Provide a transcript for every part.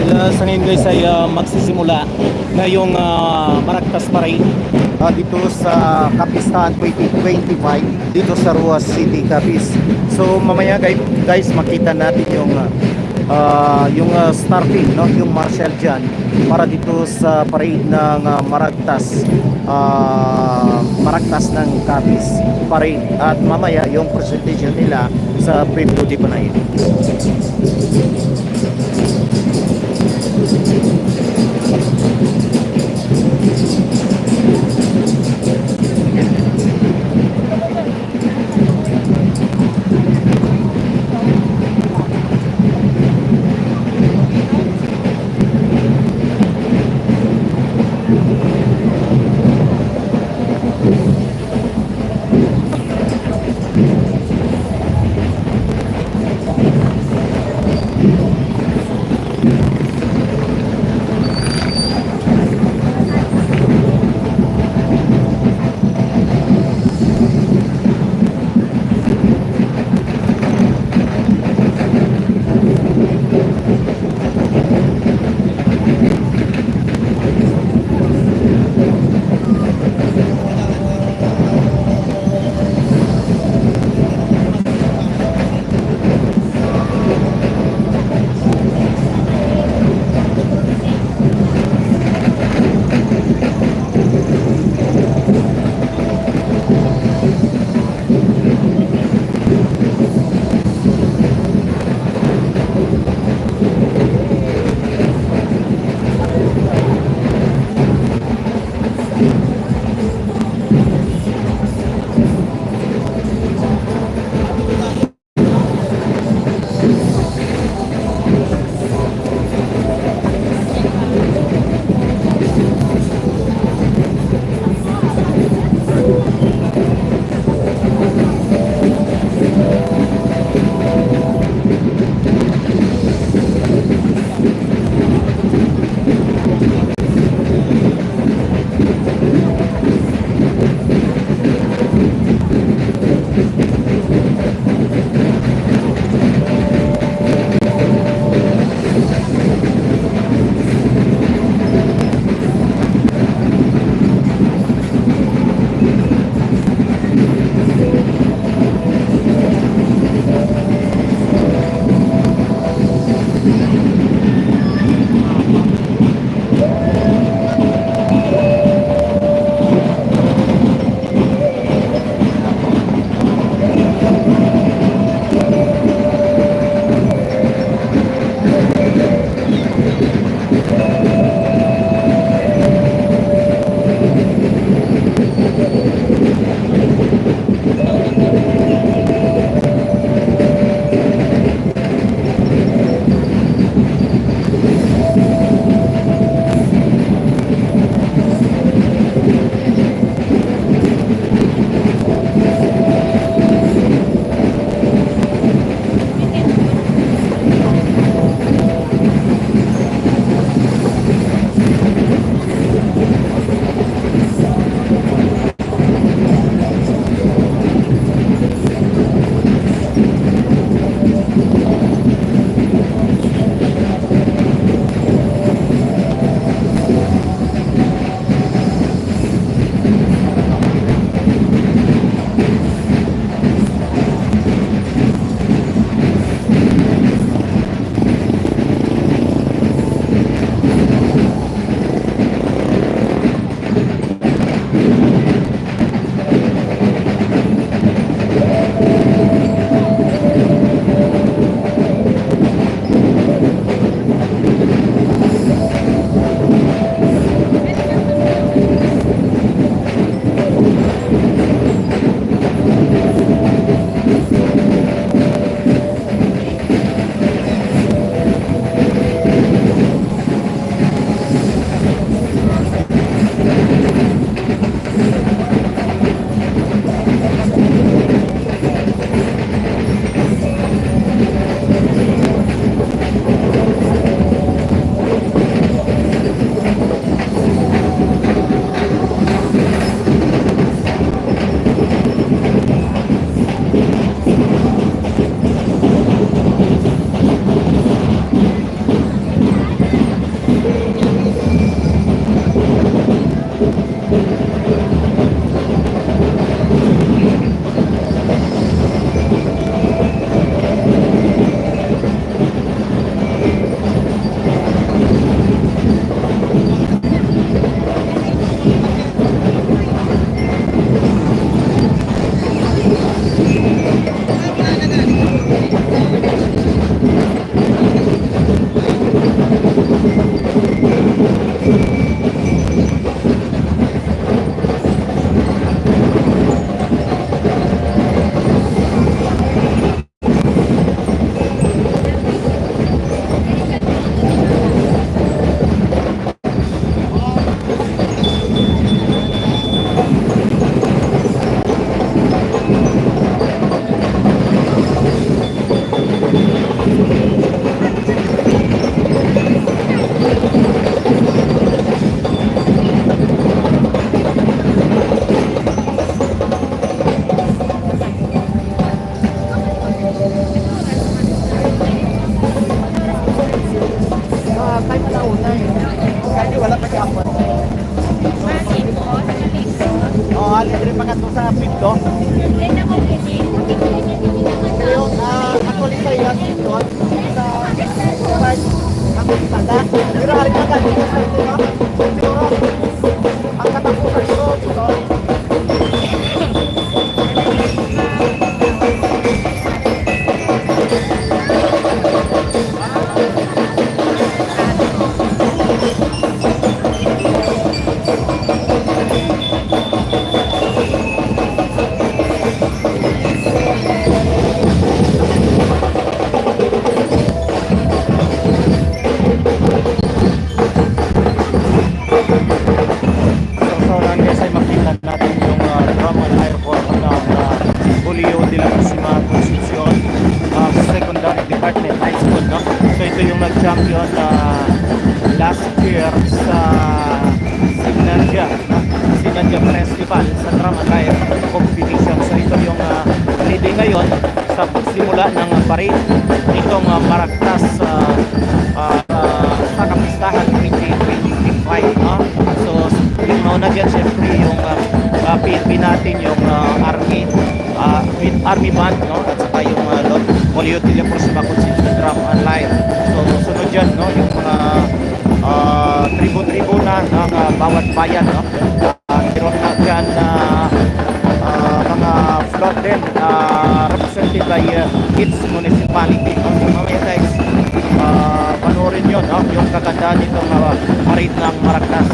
Sa ngayon guys ay magsisimula ngayong Maragtas Parade dito sa Kapistahan 2025 dito sa Ruas City, Capiz. So mamaya guys makita natin yung starting, no, yung marshal dyan para dito sa parade ng Maragtas ng Capiz parade, at mamaya yung presentation nila sa Preview de Panay. Pero alin na ka dito sa ito, no? Siguro, ang katapusan siguro dito. So nandiyan ay makita natin yung drum and airport ng Julio de la Cosima Constitucion Secondary Department High School, no? So ito yung nag-champion last year sa Sinandia, no? Sinandia Festival sa drum and air competition. So ito yung leading ngayon sa pagsimula ng parade nitong Maragtas sa Kapistahan 2025, no? So yung mauna dyan siyempre yung PNP natin, yung with Army Band, no? At saka yung Folklore drum and live. So sunod dyan, no? Yung mga tribo-tribo na ng bawat bayan, no? Meron na dyan mga float din represented by each municipality, no? So mamaya guys, panoorin nyo, no? Yung kagandaan nitong parade ng Maragtas.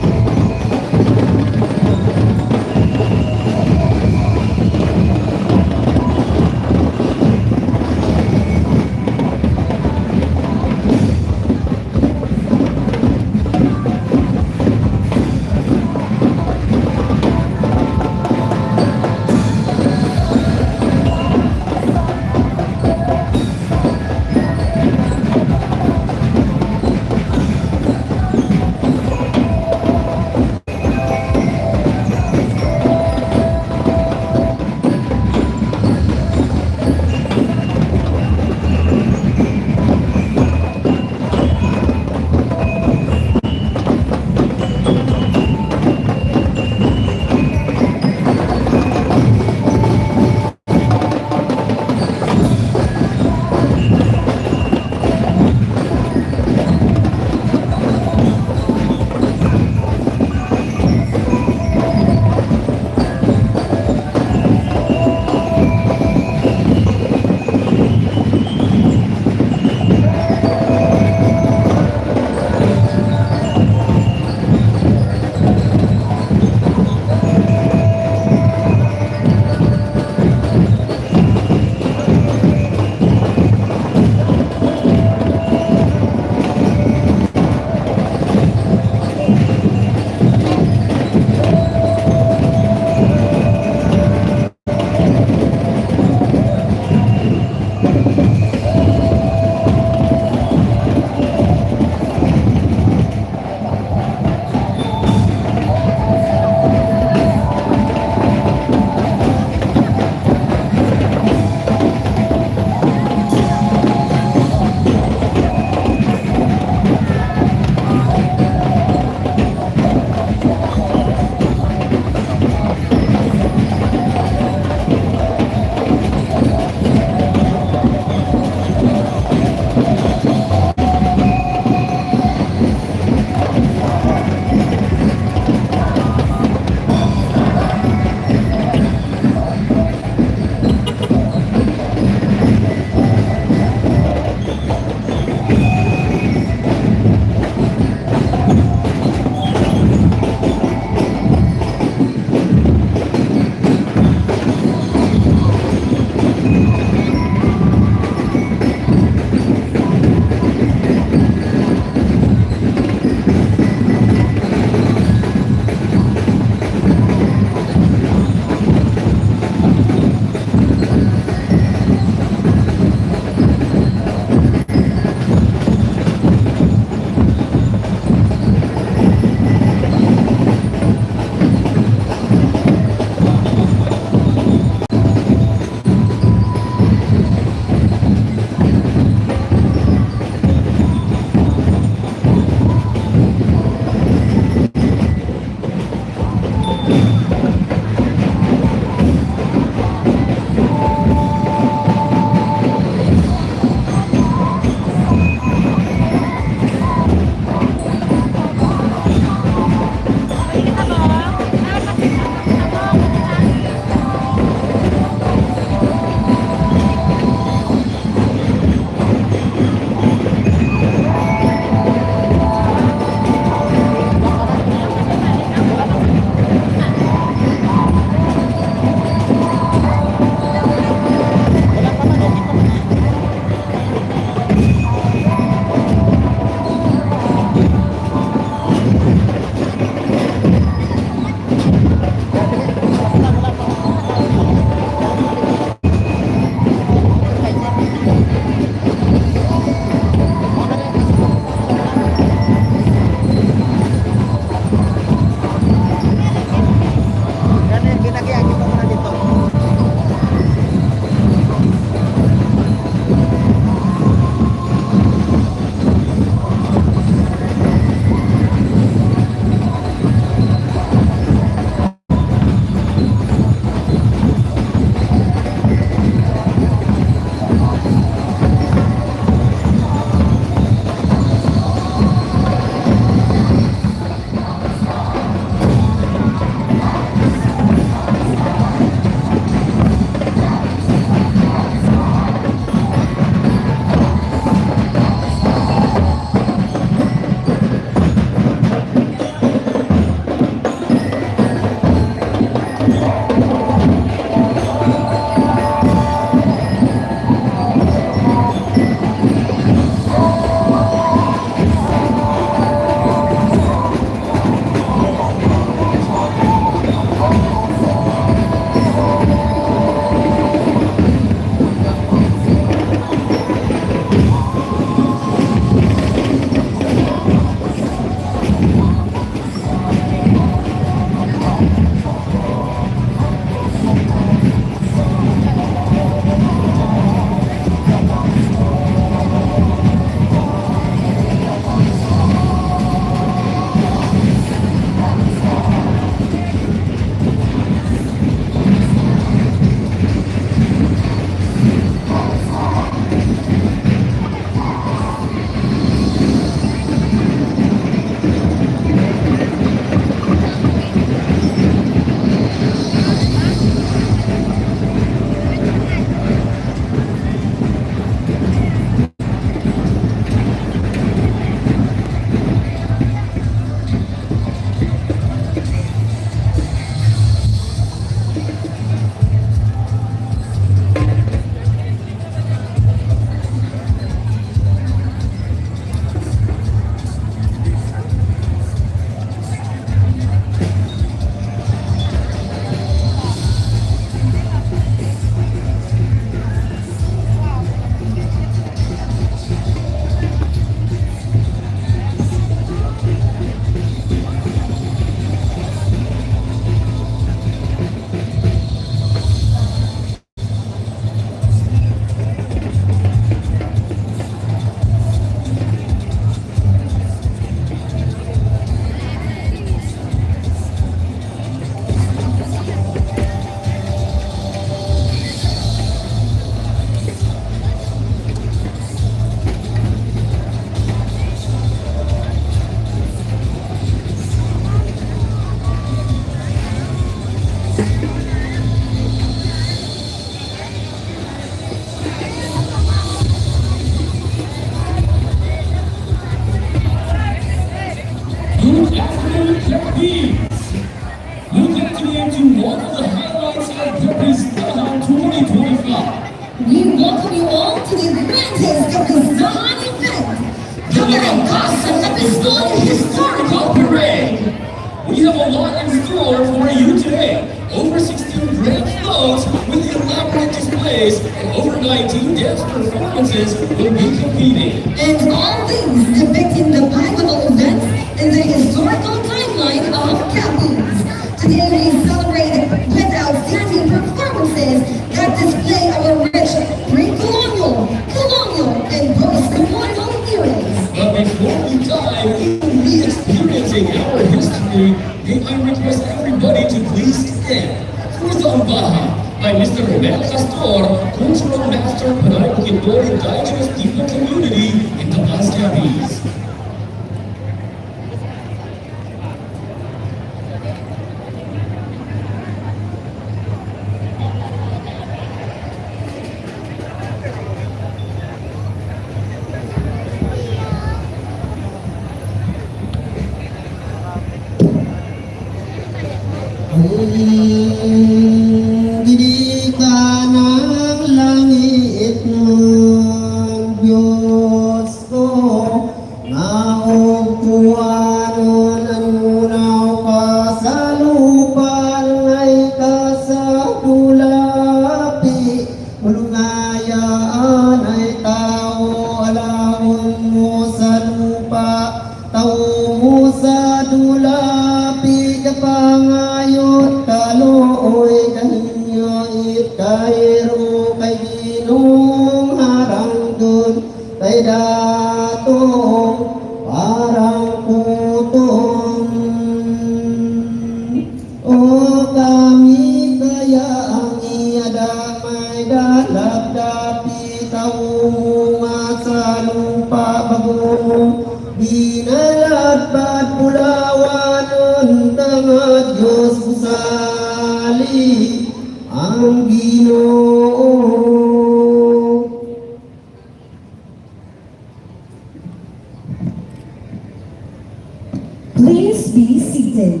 Please be seated.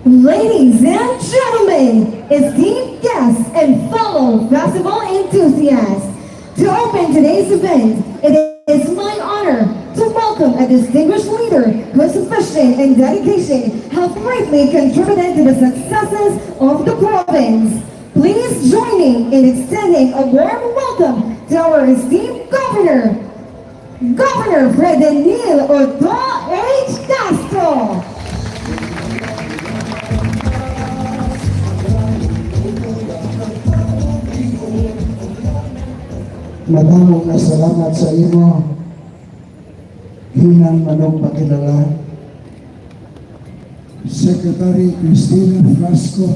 Ladies and gentlemen, esteemed guests and fellow festival enthusiasts, to open today's event, it is my honor to welcome a distinguished leader whose vision and dedication have greatly contributed to the successes of the province. Please join me in extending a warm welcome to our esteemed Governor, Governor Fredenil Otto H. Castro. Madamong na salamat sa imo. Hinang manong pakilala. Secretary Cristina Frasco,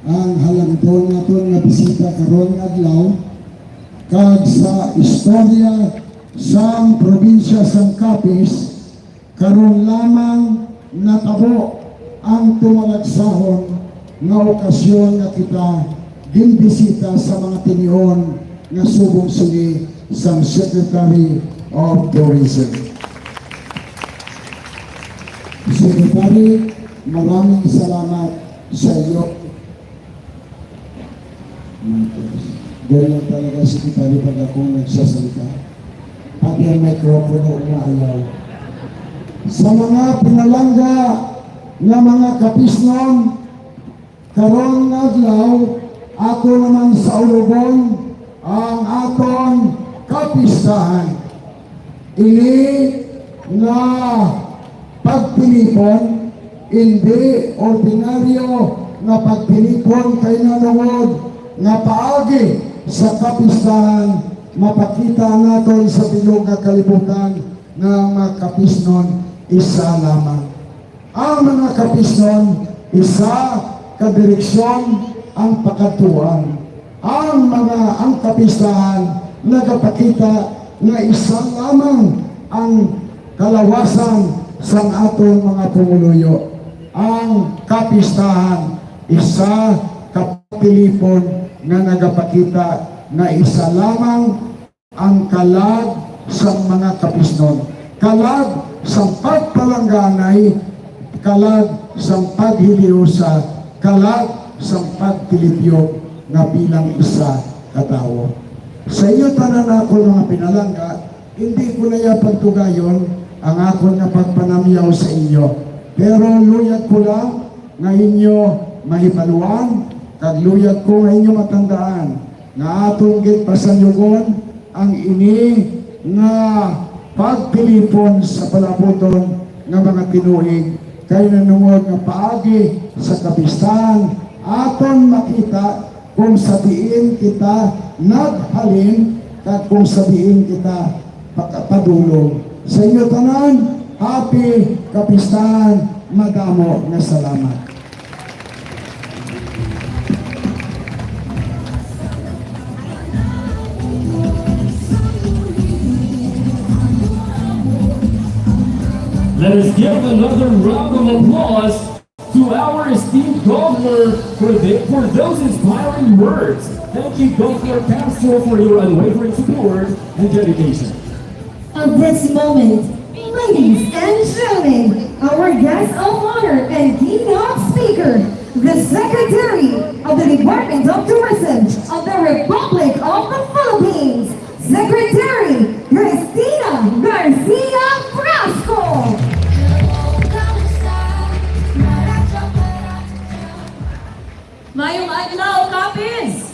ang halangton naton nga bisita karon adlaw kag sa istorya sa probinsya sang Capiz karon lamang natabo ang tumalagsahon nga okasyon nga kita ginbisita sa mga tinihon nga subong suli sang Secretary of Tourism. Secretary, maraming salamat sa iyo. Ganyan talaga, Secretary, pag akong nagsasalita. Pati ang microphone na ayaw. Sa mga pinalangga na mga kapisnon, karon adlaw, ako naman sa ulubon, ang aton kapistahan. Ini nga pagpilipon, hindi ordinaryo nga pagpilipon kay nanungod nga paagi sa kapistahan mapakita naton sa bilog nga kalibutan ng mga kapisnon isa lamang. Ang mga kapisnon isa ka direksyon ang pakatuan. Ang kapistahan nagapakita na isa lamang ang kalawasan sa atong mga pumuluyo. Ang kapistahan isa kapilipon na nagapakita na isa lamang ang kalag sa mga kapisnon. Kalag sa pagpalangganay, kalag sa paghiliusa, kalag sa pagtilipyo na bilang isa katao. Sa iyo tanan ako mga pinalangga, hindi ko na pagtugayon ang ako na pagpanamyaw sa inyo. Pero luyag ko lang nga inyo mahibaluan, kag luyag ko nga inyo matandaan nga atong gitpasanyugon ang ini nga pagpilipon sa palaboton ng mga tinuig kay nanungod nga paagi sa kapistahan aton makita kung sabihin kita naghalin at kung sabihin kita padulong. Sa inyo tanan, happy kapistahan, madamo na salamat. Let us give another round of applause to our esteemed Governor for those inspiring words. Thank you, Governor Castro, for your unwavering support and dedication. At this moment, ladies and gentlemen, our guest of honor and keynote speaker, the Secretary of the Department of Tourism of the Republic of the Philippines, Secretary Cristina Garcia Frasco. Mayong adlaw, Capiz!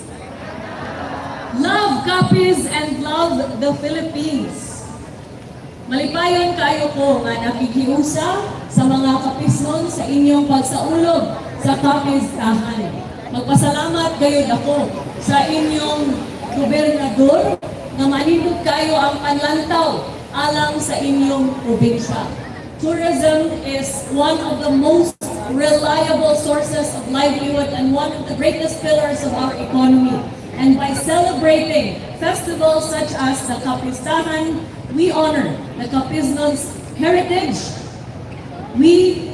Love Capiz and love the Philippines. Malipayon kayo ko nga nakikiusa sa mga kapisnon sa inyong pagsaulog sa CAPIZTAHAN. Magpasalamat kayo dako sa inyong gobernador na manindog kayo ang panlantaw alang sa inyong probinsya. Tourism is one of the most reliable sources of livelihood and one of the greatest pillars of our economy. And by celebrating festivals such as the CAPIZTAHAN, we honor the Capiznon's heritage. We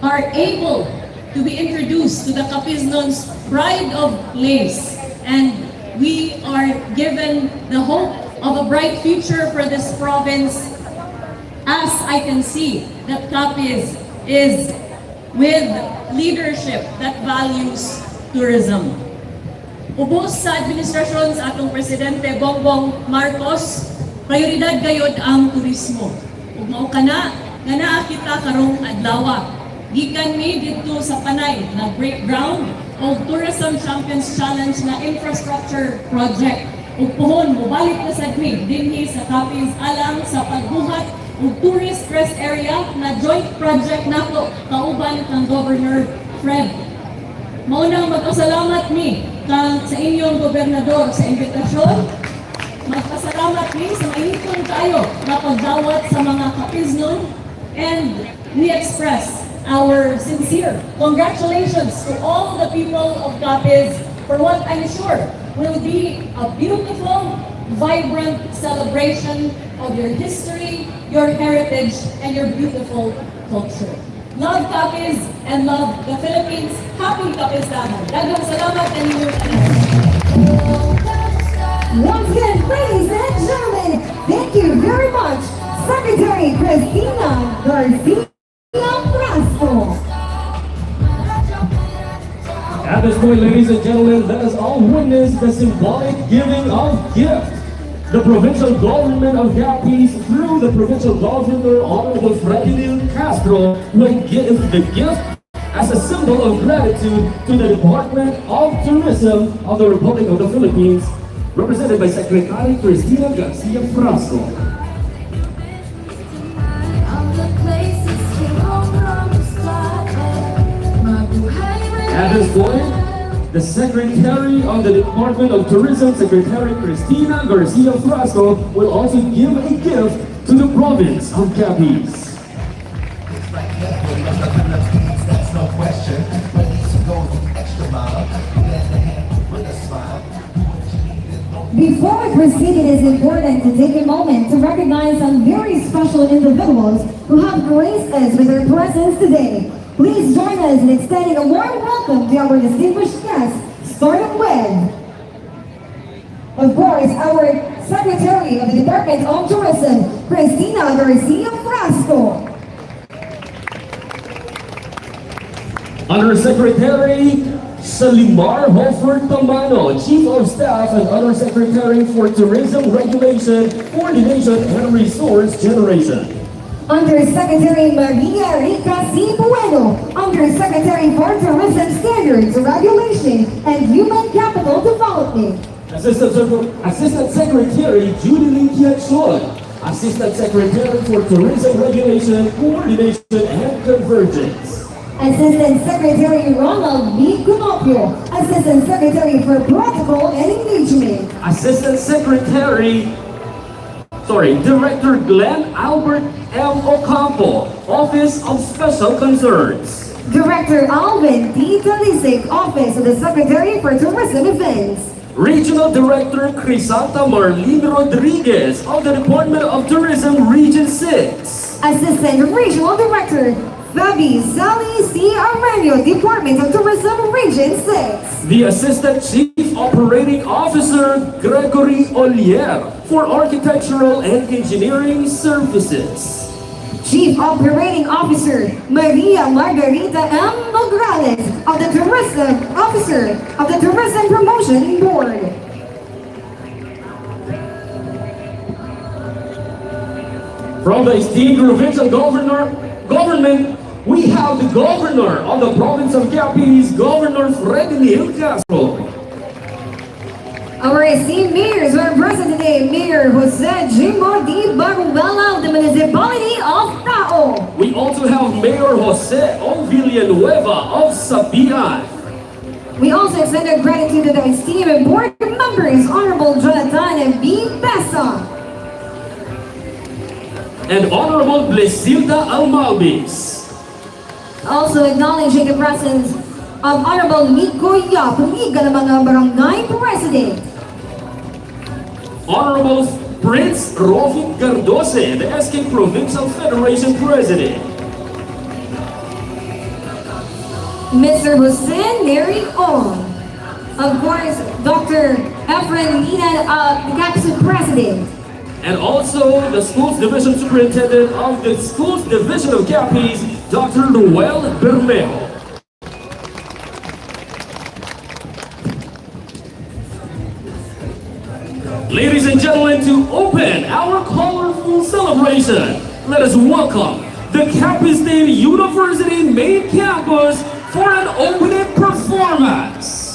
are able to be introduced to the Capiznon's pride of place, and we are given the hope of a bright future for this province, as I can see that Capiz is with leadership that values tourism. Ubos sa administrasyon sa atong Presidente Bongbong Marcos, prioridad gayod ang turismo. Ug mao kana nga naa kita karong adlaw. Gikan mi didto sa Panay na breakground of Tourism Champions Challenge na infrastructure project. Ug puhon mobalik na sad mi dinhi sa Capiz alang sa pagbuhat og tourist rest area na joint project nako kauban kang Governor Fred. Mao nang magpasalamat mi kang sa inyong gobernador sa imbitasyon. Magpasalamat mi sa mainiton kayo na pagdawat sa mga kapiznon, and we express our sincere congratulations to all the people of Capiz for what I'm sure will be a beautiful, vibrant celebration of your history, your heritage, and your beautiful culture. Love Capiz and love the Philippines. Happy Kapiztahan. Daghang salamat sa inyong tanan. Once again, ladies and gentlemen, thank you very much, Secretary Cristina Garcia Frasco. At this point, ladies and gentlemen, let us all witness the symbolic giving of gift. The provincial government of Capiz, through the provincial governor, Honorable Freddy Castro, will give the gift as a symbol of gratitude to the Department of Tourism of the Republic of the Philippines, represented by Secretary Cristina Garcia Frasco. At this point, the Secretary of the Department of Tourism, Secretary Cristina Garcia Frasco, will also give a gift to the province of Capiz. That's no question. But needs to go the extra mile. Lend a hand with a smile. Before we proceed, it is important to take a moment to recognize some very special individuals who have graced us with their presence today. Please join us in extending a warm welcome to our distinguished guests, starting with, of course, our Secretary of the Department of Tourism, Cristina Garcia Frasco. Undersecretary Salimar Hofer Tamano, Chief of Staff and Undersecretary for Tourism Regulation, Coordination and Resource Generation. Undersecretary Maria Rica C. Bueno, Undersecretary for Tourism Standards, Regulation, and Human Capital Development. Assistant Secretary Judy Linkia Choi, Assistant Secretary for Tourism Regulation, Coordination and Convergence. Assistant Secretary Ronald B. Cunopio, Assistant Secretary for Protocol and Engagement. Director Glenn Albert M. Ocampo, Office of Special Concerns. Director Alvin T. Talisic, Office of the Secretary for Tourism Events. Regional Director Crisanta Marlene Rodriguez of the Department of Tourism Region 6. Assistant Regional Director Fabi Sally C. Aurelio, Department of Tourism Region 6. The Assistant Chief Operating Officer Gregory Olier for Architectural and Engineering Services. Chief Operating Officer Maria Margarita M. Nograles of the Tourism Officer of the Tourism Promotion Board. From the esteemed provincial government, we have the Governor of the Province of Capiz, Governor Freddy Castro. Our esteemed mayors are present today. Mayor Jose Jimo D. Baruela of the Municipality of Tao. We also have Mayor Jose O. Villanueva of Sabian. We also extend our gratitude to the esteemed board members, Honorable Jonathan B. Bessa. And Honorable Blesilda Almalbis. Also acknowledging the presence of Honorable Nico Yap, Liga ng mga Barangay President. Honorable Prince Rofik Gardose, the SK Provincial Federation President. Mr. Hussein Neri Ong. Of course, Dr. Efren Lina, the Capiz President. And also the Schools Division Superintendent of the Schools Division of Capiz, Dr. Noel Bermejo. Ladies and gentlemen, to open our colorful celebration, let us welcome the CAPIZTAHAN University main campus for an opening performance.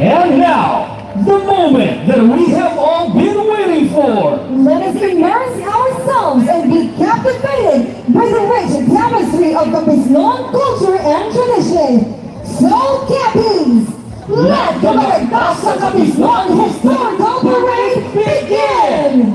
And now, the moment that we have all been waiting for. Let us immerse ourselves and be captivated by the rich tapestry of Capiznon culture and tradition. So, Cappies, let the Maragtas sa Kapistan Historical Parade begin!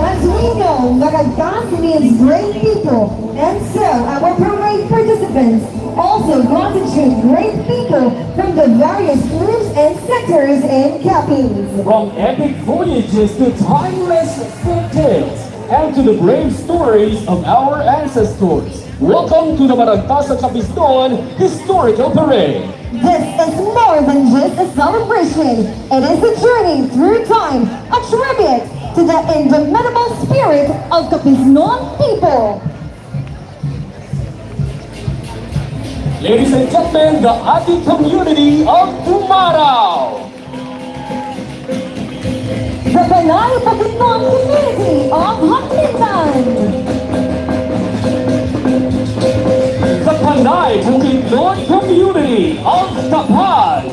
As we know, Maragtas means great people, and so our parade participants also constitute great people from the various groups and sectors in Capiz. From epic voyages to timeless folk tales and to the brave stories of our ancestors. Welcome to the Maragtas sa Capistan Historical Parade. This is more than just a celebration. It is a journey through time, a tribute to the indomitable spirit of Capiznon people. Ladies and gentlemen, the Ati community of Tumaraw. The Panay Capiznon community of Haklitan. The Panay Bukidnon community of Capaz.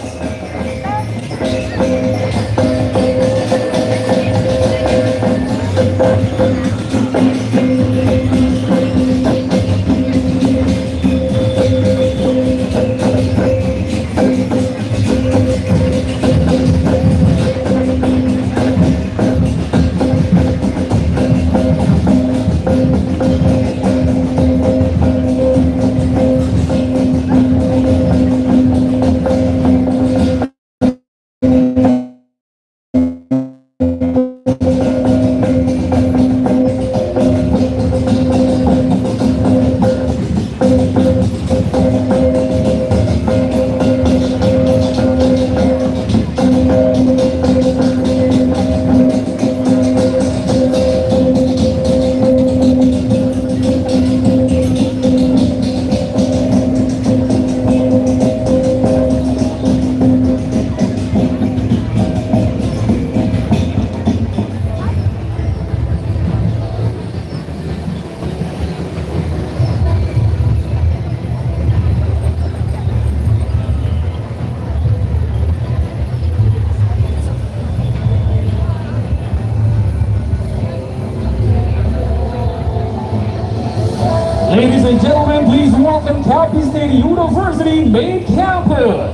Ladies and gentlemen, please welcome Capiz State University main campus.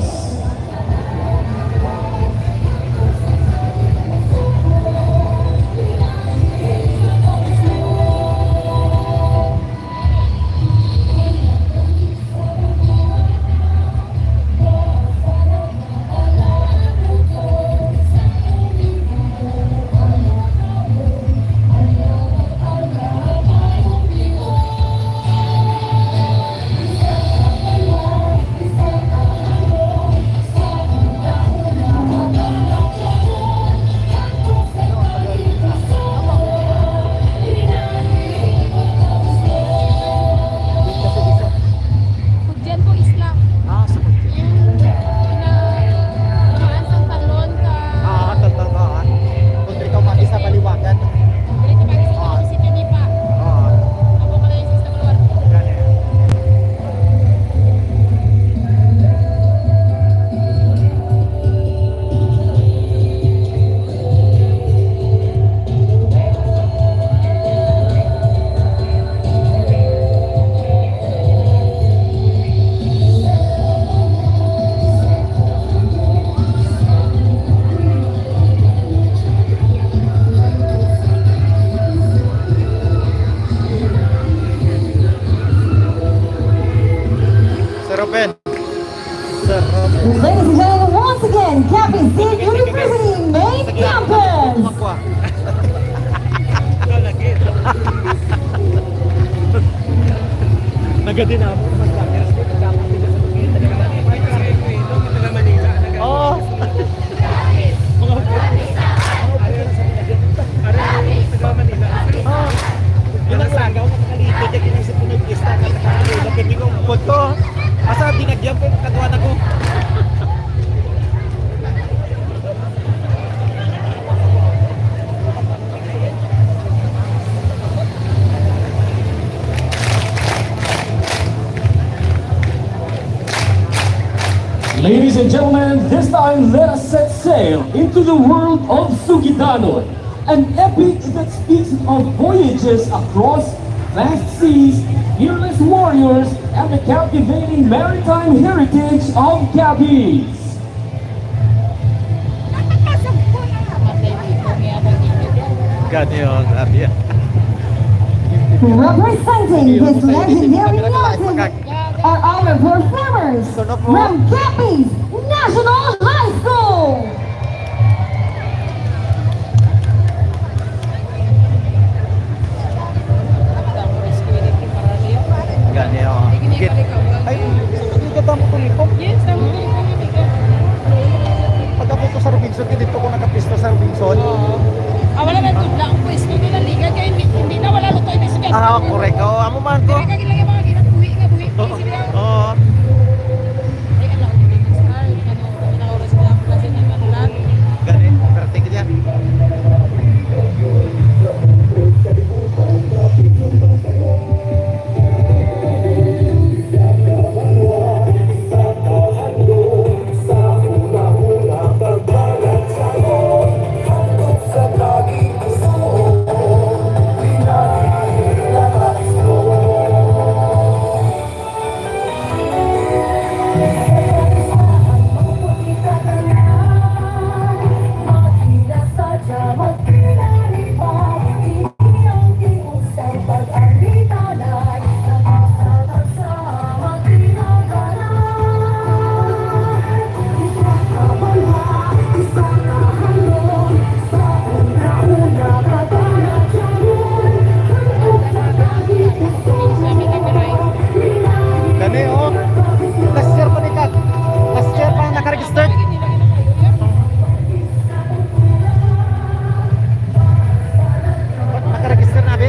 Diyan po isla. Ah, sa Tumaan sa talon ka. totoo ka. Kung ikaw magis na paliwagan. Dito pa sa City ni pa. Ako pala yung sa lugar. Sir Ruben. Sir Ruben. Ladies and gentlemen, once again, Capiz State University main campus. Makwa. Nagadin na ako. Oh. Ginasagaw ka kalito dyan kinisip ko ng pista ka nakakalo. Lapit ko ang foto. Asa dinagyan ko kagawa na ko. Ladies and gentlemen, this time let us set sail into the world of Sugidanon. an epic that speaks of voyages across vast seas, fearless warriors, and the captivating maritime heritage of Capiz. Ganyan, grabe yan. Representing this legendary mountain are our performers from Capiz National High School. Ganyan. Ay, hindi ka tamo tulikop. Yes, tama ko yung pamimigan. Pag ako to sa Robinson, dito ko nakapisto sa Robinson. Wala na tudla ang pwesto nila liga kaya hindi na wala lutoy na siya. Correct. Oo, amo man ko. Kaya kagilagay mga ginabuhi nga buhi. Oo. Ay, ano, oras na ako kasi ng manulat. Ganyan, perfect yan. Gani, oh. Last year pa ni Kag. Last year pa nakaregister. Nakaregister na, be.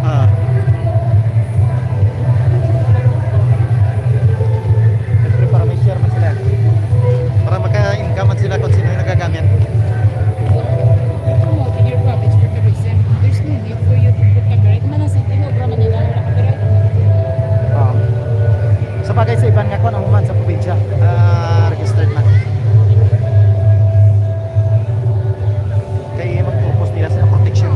Ah. Siyempre para may share man sila. Para maka-income man sila kung sino yung nagagamit. Ah. Sa bagay sa iban nga ko ang human sa probinsya. Registered man. Kaya mag-propose nila sa protection.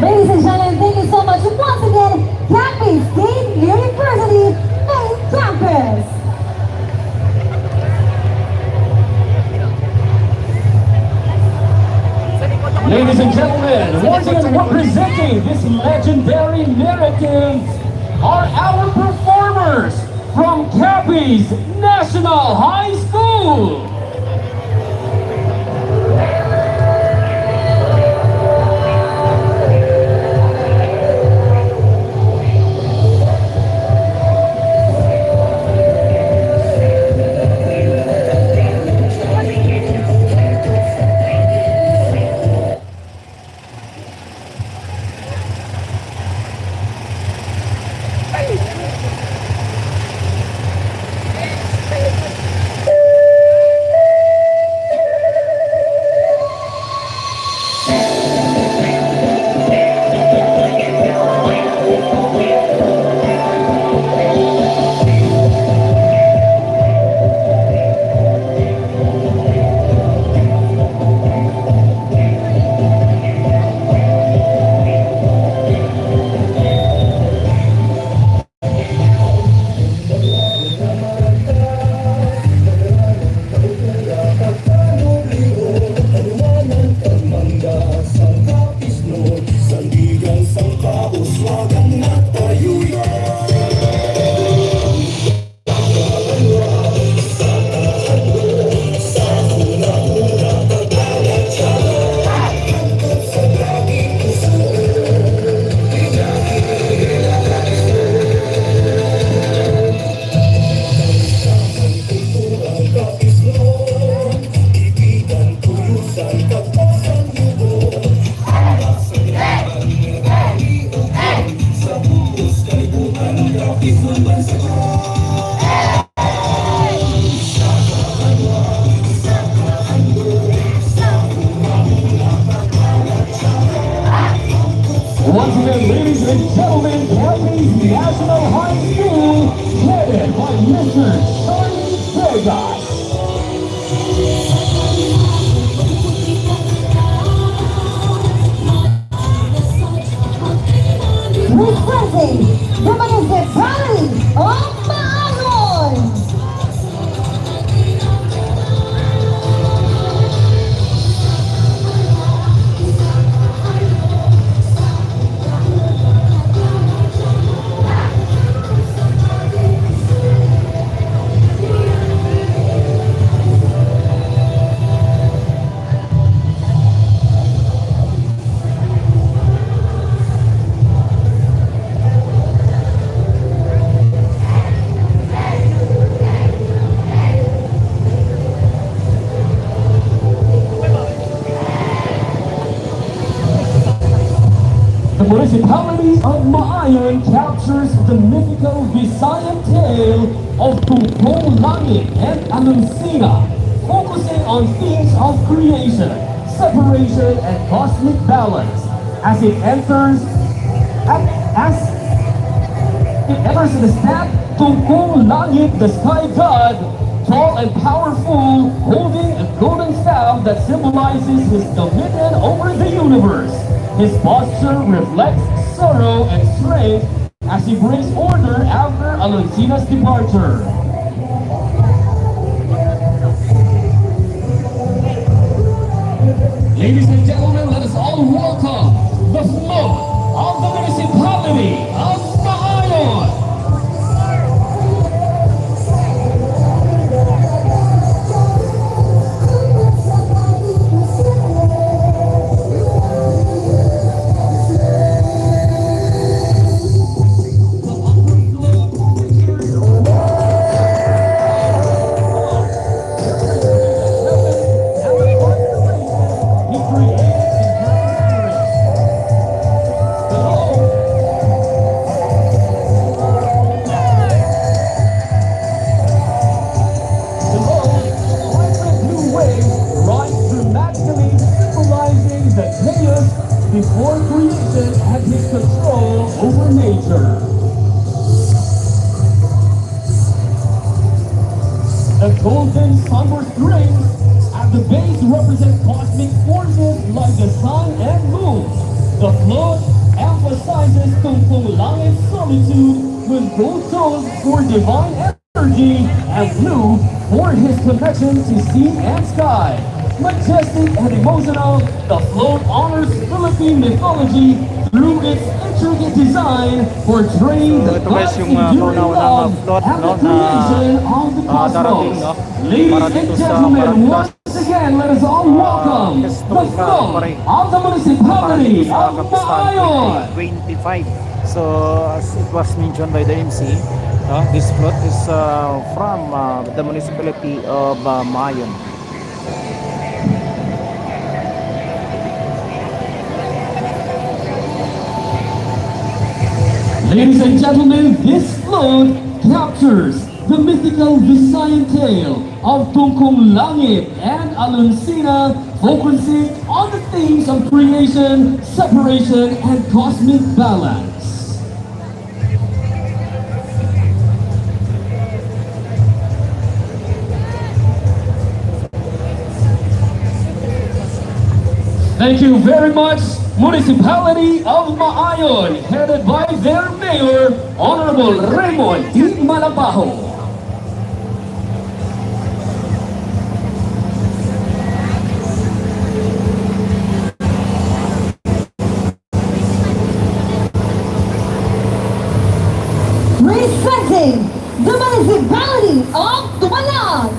Ladies and gentlemen, thank you so much once again, Capiz State University main campus. Ladies and gentlemen, once again representing this legendary narrative are our performers from Capiz National High School. Once again, ladies and gentlemen, Chinese National High School, headed by Mr. Charlie Vegas. Presenting the municipality of Maayon. The municipality of Maayon captures the mythical Visayan tale of Tungkong Langit and Anunsina, focusing on themes of creation, separation, and cosmic balance. As it enters the step, Tungkong Langit, the sky god, tall and powerful, holding a golden staff that symbolizes his dominion over the universe. His posture reflects sorrow and strength as he brings order after Alunsina's departure. Ladies and gentlemen, let us all welcome the float of the municipality of Maayon. Before creation had his control over nature. The golden sunburst rings at the base represent cosmic forces like the sun and moon. The float emphasizes Tungkong Langit's solitude with gold tones for divine energy and blue for his connection to sea and sky. Majestic and emotional, the float honors Philippine mythology through its intricate design, portraying the ito guys gods' yung enduring kauna-unang love float and no, the creation of the darating cosmos. no, Ladies para and dito sa gentlemen, Maragtas. once again, let us all welcome the historical float parade. of the Para municipality dito sa of Kapistahan Maayon. 2025. So as it was mentioned by the MC, this float is from the municipality of Maayon. Ladies and gentlemen, this float captures the mythical Visayan tale of Tungkong Langit and Alunsina, focusing on the themes of creation, separation, and cosmic balance. Thank you very much, Municipality of Maayon, headed by their Mayor, Honorable Raymond D. Malabajo. Presenting the municipality of Dumalag.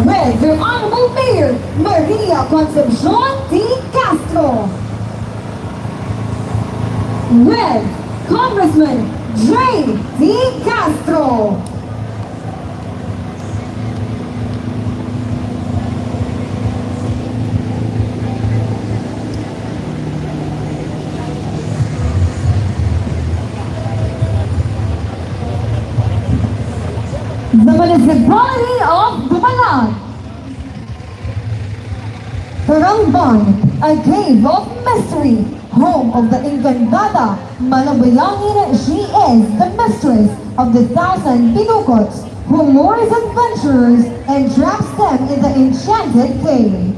With their Honorable Mayor, Maria Concepcion D. Castro. With Congressman Dre D. Castro. The municipality of Dumalag. Tarangban, a cave of mystery, home of the Encantada. Malabayangin, she is the mistress of the thousand pinukots, who lures adventurers and traps them in the enchanted cave.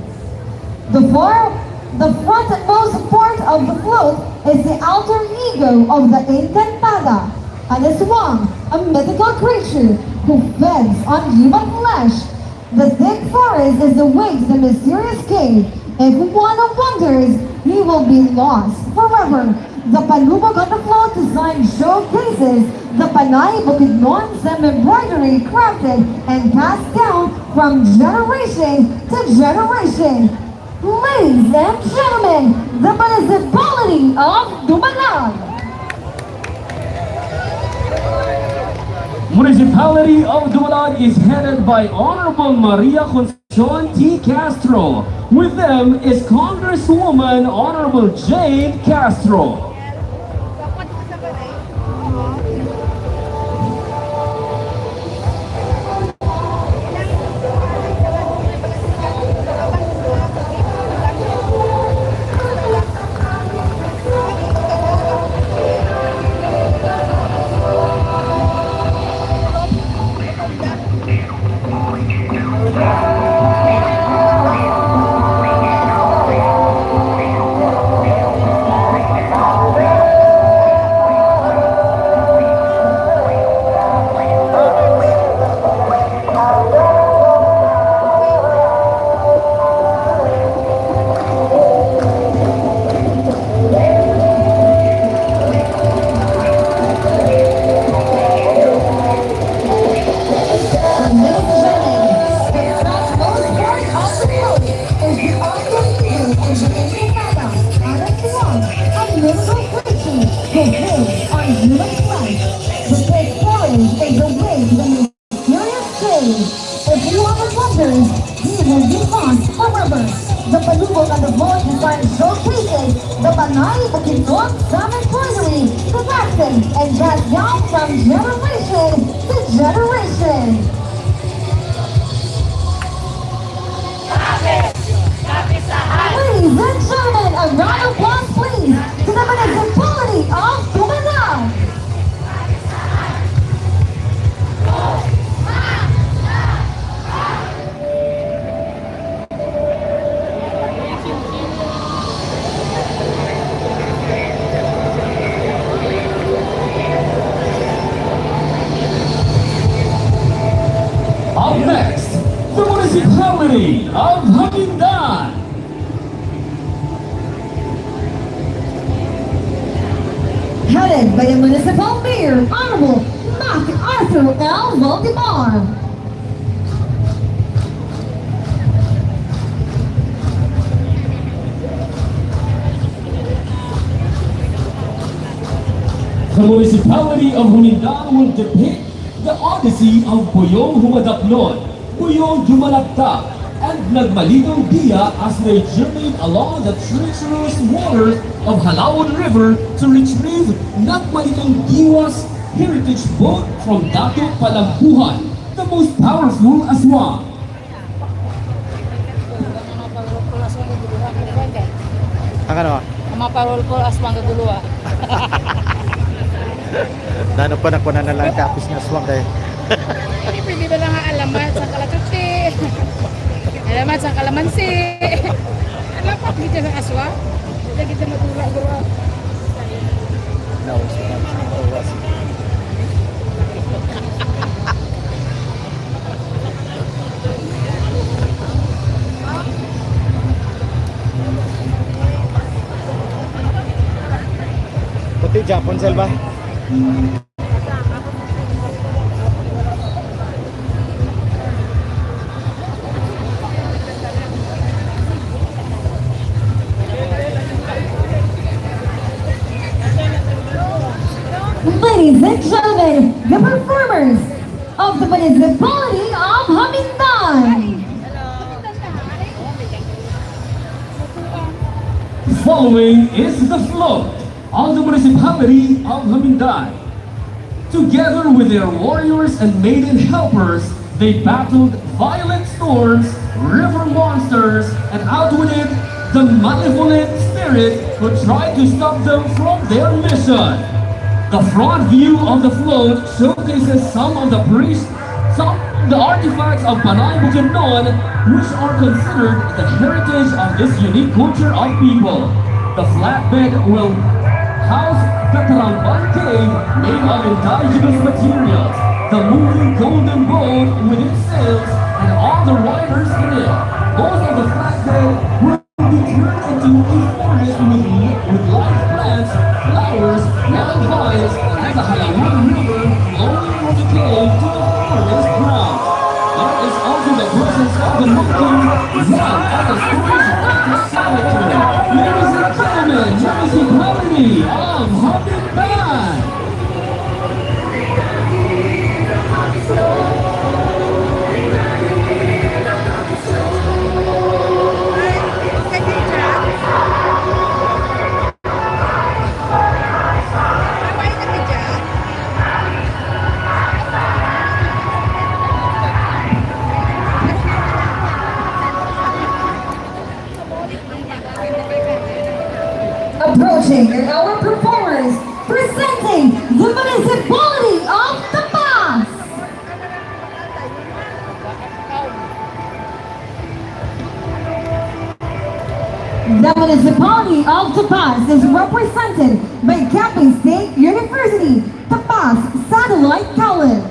The frontmost part of the float is the alter ego of the Encantada, an aswang, a mythical creature who feeds on human flesh. The thick forest is the way to the mysterious cave. If one wonders, he will be lost forever. The palubog on the float design showcases the Panay Bukidnon embroidery crafted and passed down from generation to generation. Ladies and gentlemen, the municipality of Dumalag. Municipality of Dumalag is headed by Honorable Maria Concepcion T. Castro. With them is Congresswoman Honorable Jane Castro. The palubog on the board design showcases the Panay Bukidnon embroidery, crafted and passed down from generation to generation. Ladies and gentlemen, a round of applause please to the municipality of Dumalag. Up next, the municipality of Hamindan. Headed by the municipal mayor, Honorable MacArthur L. Valdemar. The municipality of Hamindan will depict the odyssey of Boyong Humadaklon, Boyong Jumalagta, and Nagmalitong Dia as they journeyed along the treacherous waters of Halawan River to retrieve Nagmalitong Diwa's heritage boat from Dato Palampuhan, the most powerful aswang. Ang ano? Mga parol ko aswang kaguluwa. Nano pa nakuha na lang kapis ng aswang dahil. Hindi pwede ba lang alamat sa kalatuti? Alamat sa kalamansi. Alamat dito sa aswang. Hindi kita maguluwa-guluwa. Puti Japon Selva. Ladies and gentlemen, the performers of the municipality of Hamindan. Following is the float of the municipality of Hamindan. Together with their warriors and maiden helpers, they battled violent storms, river monsters, and outwitted the malevolent spirit who tried to stop them from their mission. The front view of the float showcases some of the artifacts of Panay Bukidnon, which are considered the heritage of this unique culture of people. The flatbed will house the Taramban cave made of indigenous materials, the moving golden boat with its sails and all the riders in it. Most of the flatbed will be turned into a forest with live plants, flowers, and vines, and the Hayawan River flowing from the cave to the forest ground. There is also the presence of the monkey, one of the stories of the cemetery. Ladies and gentlemen, here is the melody of Haunted Band. Approaching are our performers presenting the municipality of Tapas. The municipality of Tapas is represented by Capiz State University, Tapas Satellite College.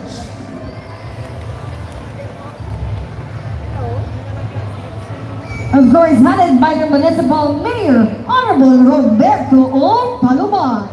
Of course, headed by the municipal mayor, Honorable Roberto O. Paluman.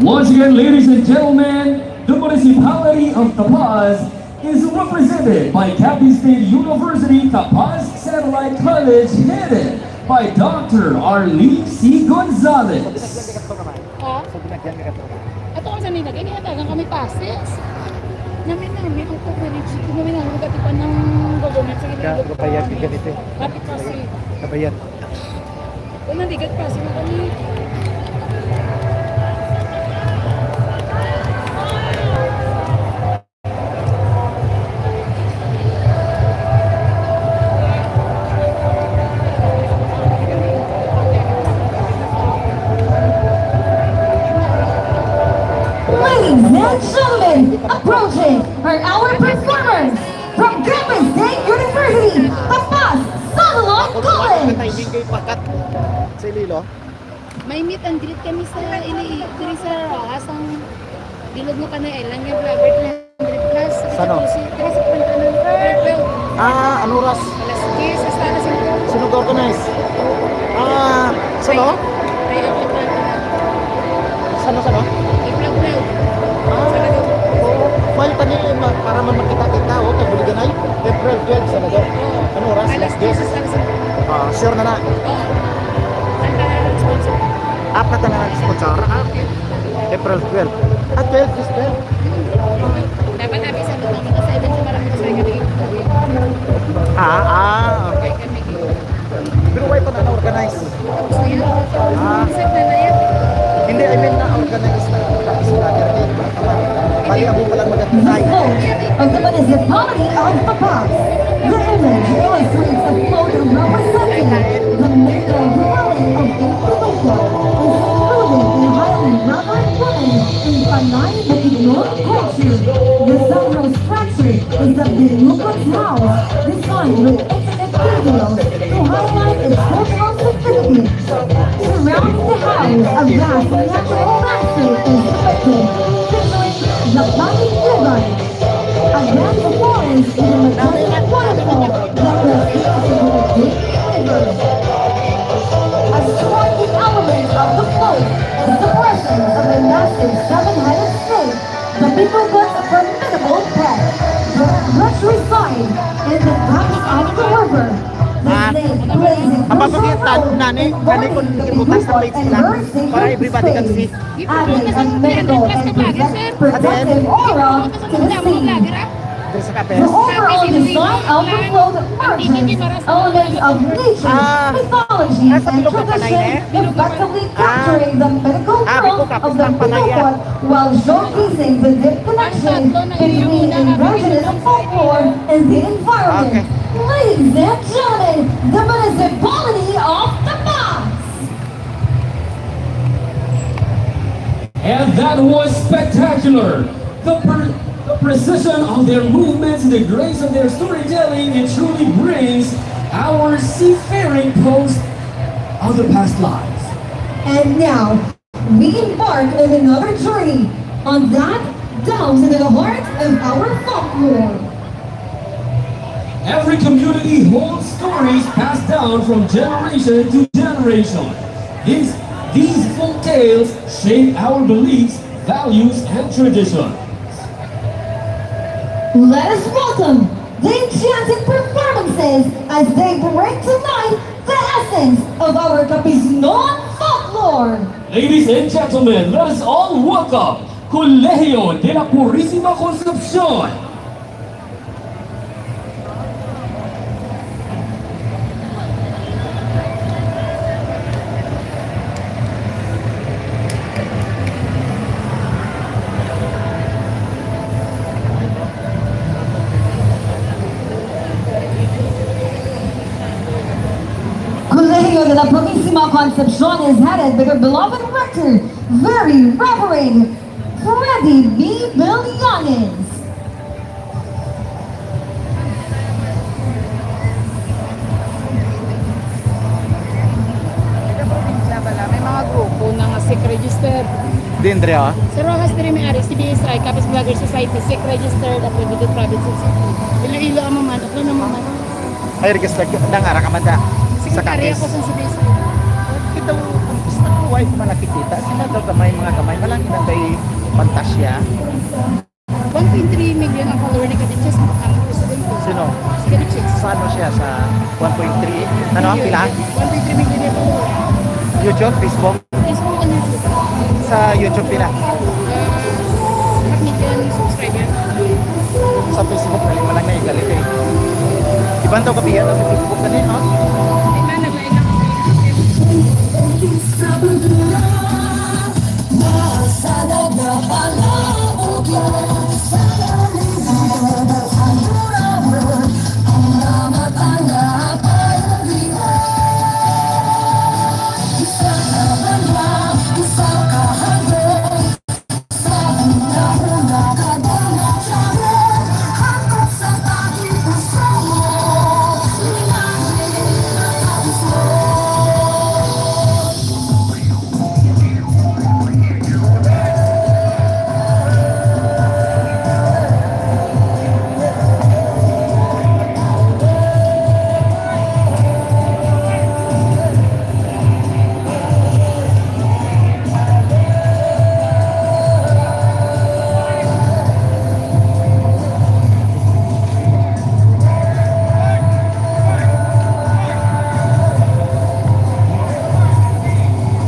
Once again, ladies and gentlemen, the municipality of Tapaz is represented by Capiz State University Tapaz Satellite College, headed by Dr. Arlene C. Gonzalez. Ha? Ato kami sa nila, ganyan kami pases. Namin ang coverage. Namin ang magatipan ng government sa gilid. Kabayad yung ganito eh. Kapit kasi. Kabayad. Kung nandigat kasi na kami. Ladies and gentlemen, approaching are our performers from Capiz State University, Tapas Satellite College. Timing kayo pakat sa Ililo. May meet and greet kami sa diri sa Rojas ang bilog mo kanay lang yung vlogger 300 plus. Sano? Si diri sa pantanan Purple. Ano oras? Alas 10 sa Stara sa Sino organize? Sano? Ay ang vlog. Sano? I-vlog vlog. Well, para man makita-kita, tabuligan ay April 12 sa Navarra. Ano oras? Alas 10 sa Stara sa Sure na na. Apat na nag-sponsor. Okay. April 12. 12 is 12. Dapat namin sa loob ng sa event sa marami sa kami. Okay. Pero why pa na-organize? Tapos na yan. Isip na yan. Hindi, I mean na-organize na tapos vlogger din. Bali ako palang The mag-atay. float of the municipality of Tapas. The image illustrates a float representing the mineral dwelling of Intiluca, including in highly reverent women in Panay Bukidnon culture. The central structure is the Binucos house, designed with intricate details to highlight its cultural significance. Surrounding the house, a vast natural landscape is depicted, featuring the Bani River, a dense forest with a majestic waterfall that receives into the deep river. A striking element of the float is the presence of a massive seven-headed snake, the Binucos' formidable pet, which reside in the depths of the river. The snake plays a crucial role in guarding the Binucos and her sacred space, adding a mythical and protective aura to the scene. diri sa Capis? The overall design overflowed merges elements of nature, mythology, and tradition, effectively capturing the mythical world of the Pilipot while showcasing the deep connection between indigenous folklore and the environment. Ladies and gentlemen, the municipality of the Mass. And that was spectacular. The precision of their movements, the grace of their storytelling, it truly brings our seafaring post of the past lives. And now, we embark on another journey, on that down into the heart of our folklore. Every community holds stories passed down from generation to generation. These folk tales shape our beliefs, values, and traditions. Let us welcome the enchanting performances as they bring to life the essence of our Capiznon folklore. Ladies and gentlemen, let us all welcome Colegio de la Purísima Concepción. Colegio de la Purísima Concepción is headed by their beloved rector, very Reverend Freddy B. Bilianes. May mga grupo na nga SIC registered. Din diri ah. Sa Rojas diri may ari, CBSI, Capis Vlogger Society, SIC registered at Limited Province City. Iloilo ang mamanot, ano naman? Ay register ko nang ara ka man da sa Sekretary Capis. ako sa CBSI. Ito gusto ko why ko man nakikita sila daw gamay mga gamay malaki nang kay Fantasia. 1.3 million ang follower ni Kadiches ang president ko. Sino? Si Kadiches. Sa ano siya sa 1.3 ano ang pila? 1.3 million yung follower. YouTube, Facebook, Facebook and YouTube. sa YouTube pila. 1 million subscriber. Sa Facebook na lima lang na igalit eh. Iban daw kapiyan sa Facebook na din, no? Ay man, naglain lang ako.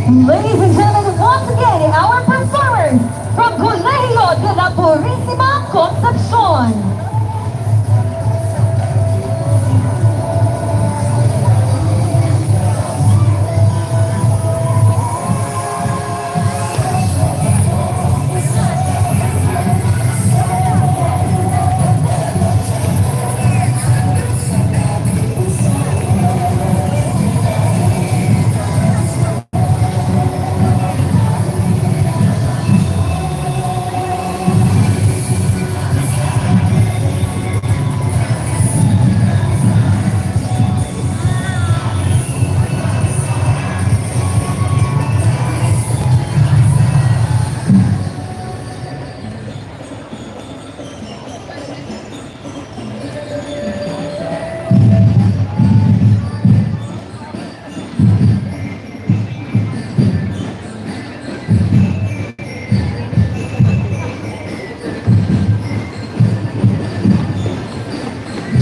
Ladies and gentlemen, once again, our performers from Colegio de la Purísima Concepción.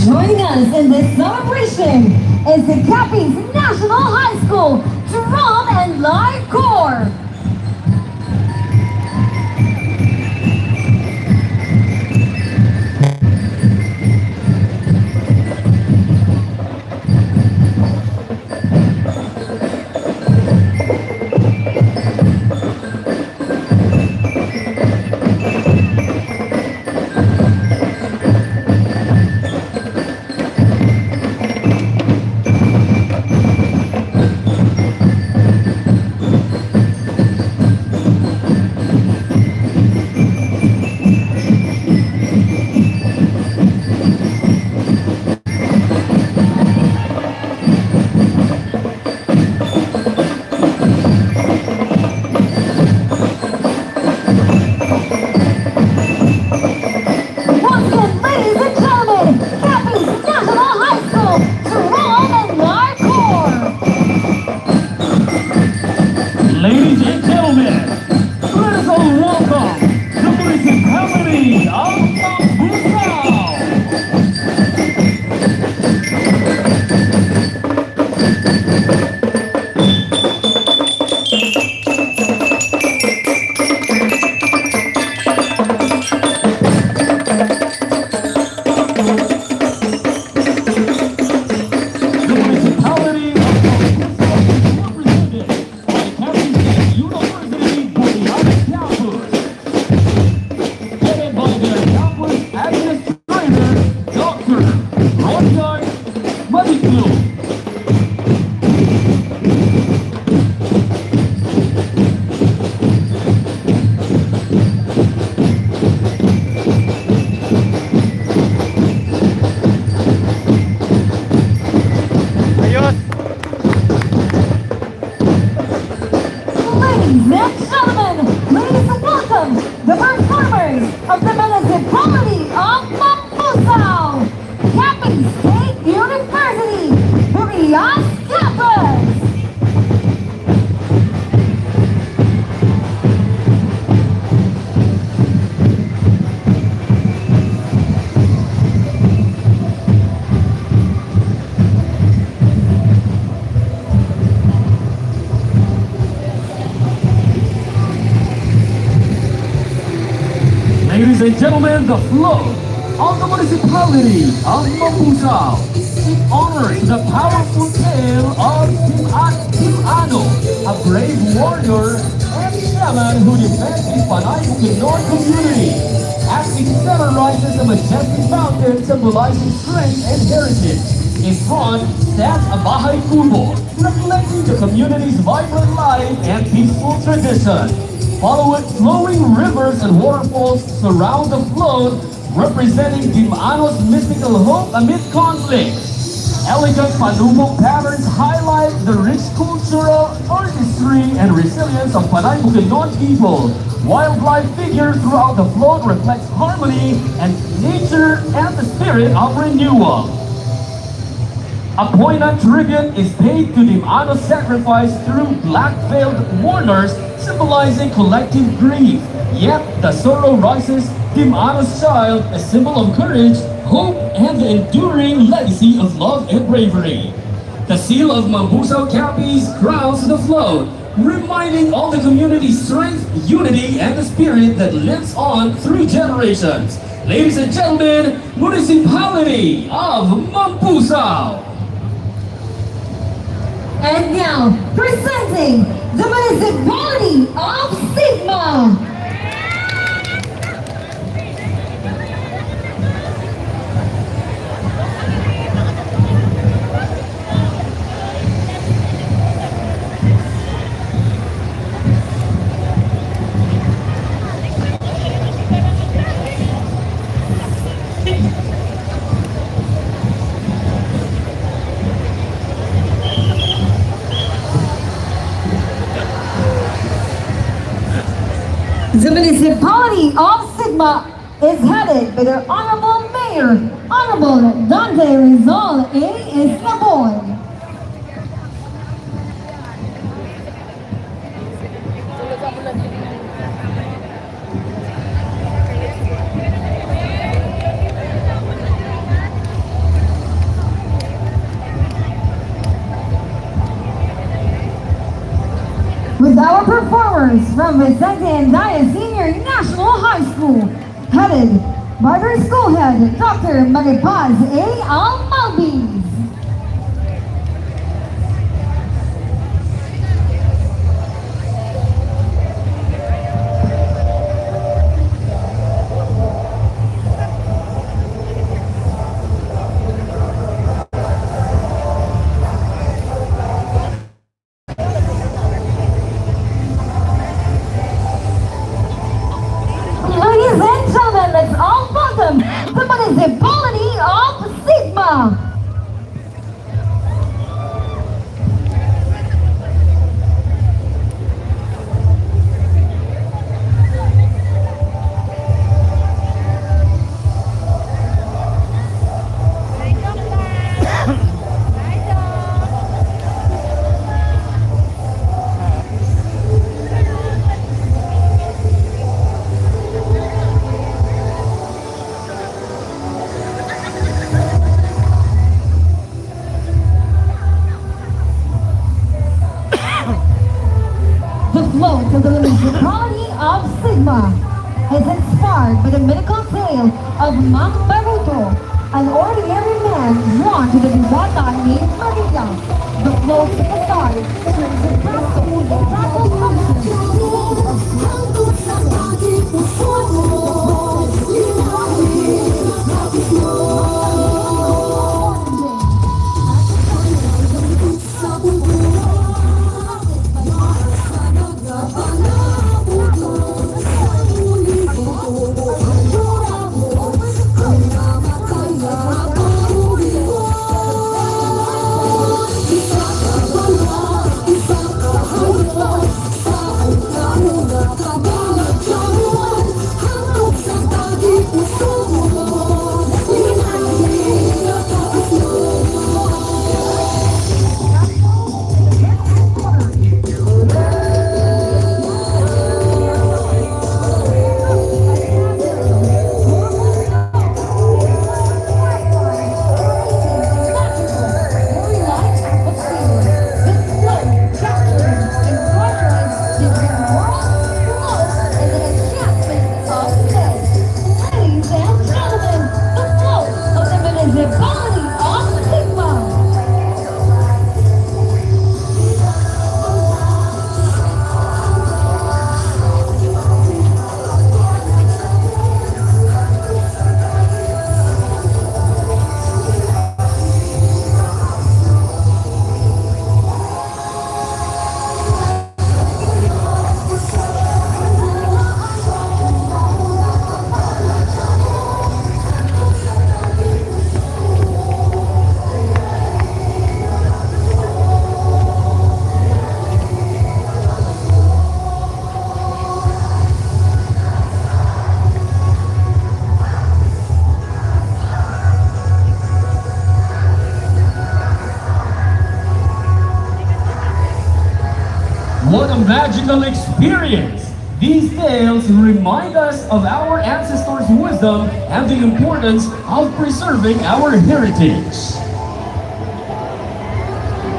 Joining us in this celebration is the Capiz National High School Drum and Live Corps. Ladies and gentlemen, let us all welcome the municipality of Mambusaw. Ayos! Ladies and gentlemen, please welcome the performers of the municipality of Mambusaw, Capiz State University, Marias Campus. Ladies and gentlemen, the float of the municipality of Mambusaw honors the powerful tale of Timano, a brave warrior and shaman who defends his Panay Bukidnon community. As the center rises a majestic mountain symbolizing strength and heritage. In front stands a Bahay Kubo, reflecting the community's vibrant life and peaceful tradition. Following flowing rivers and waterfalls surround the float, representing Dimano's mystical hope amid conflict. Elegant panubong patterns highlight the rich cultural artistry and resilience of Panay Bukidnon people. Wildlife figures throughout the float reflects harmony and nature and the spirit of renewal. A poignant tribute is paid to Dimano's sacrifice through black-veiled mourners symbolizing collective grief. Yet the sorrow rises Dimano's child, a symbol of courage, hope, and the enduring legacy of love and bravery. The seal of Mambusaw Capiz crowns the float, reminding all the community's strength, unity, and the spirit that lives on through generations. Ladies and gentlemen, Municipality of Mambusaw. And now, presenting the municipality of Sigma. The municipality of Sigma is headed by their Honorable Mayor, Honorable Dante Rizal A. Eslabon. With our performers from Vicente and Daya Senior National High School, headed by their school head, Dr. Maripaz A. Almalbiz. Ladies and gentlemen, let's all welcome the municipality of Sigma. float of the municipality of Sigma is inspired by the mythical tale of Mang Baruto, an ordinary man drawn to the Diwata named Maria. The float facade shows the practical What a magical experience! These tales remind us of our ancestors' wisdom and the importance of preserving our heritage.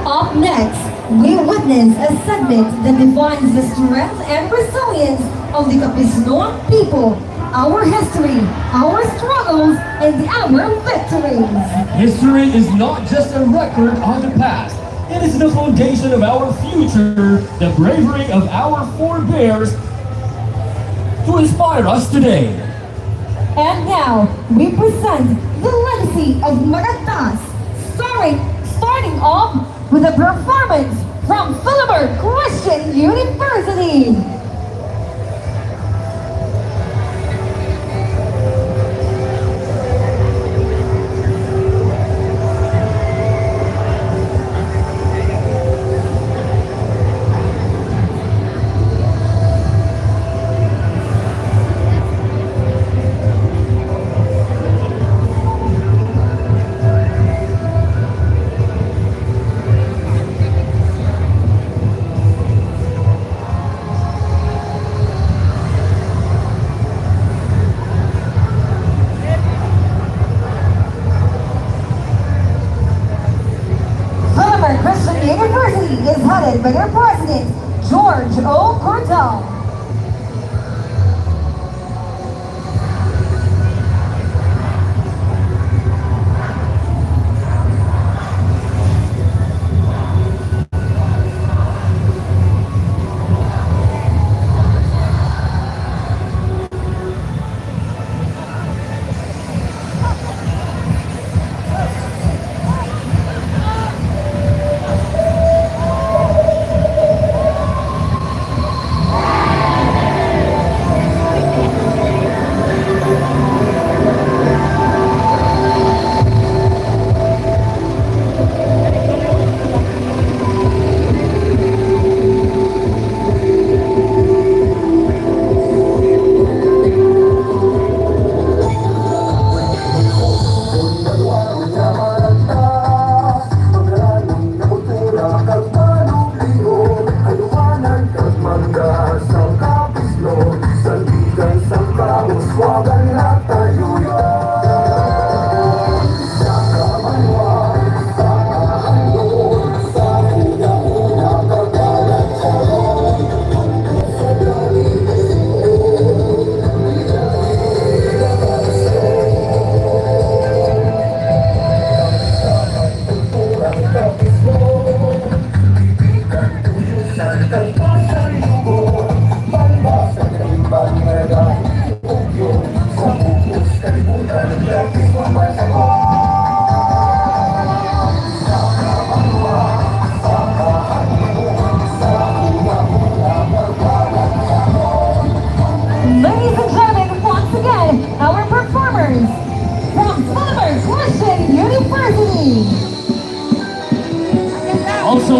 Up next, we witness a segment that defines the strength and resilience of the Capiz people, our history, our struggles, and our victories. History is not just a record of the past. It is the foundation of our future, the bravery of our forebears to inspire us today. And now, we present the legacy of Maragtas, starting off with a performance from Folklore Christian University. Christian University is headed by their president, George O. Cortell.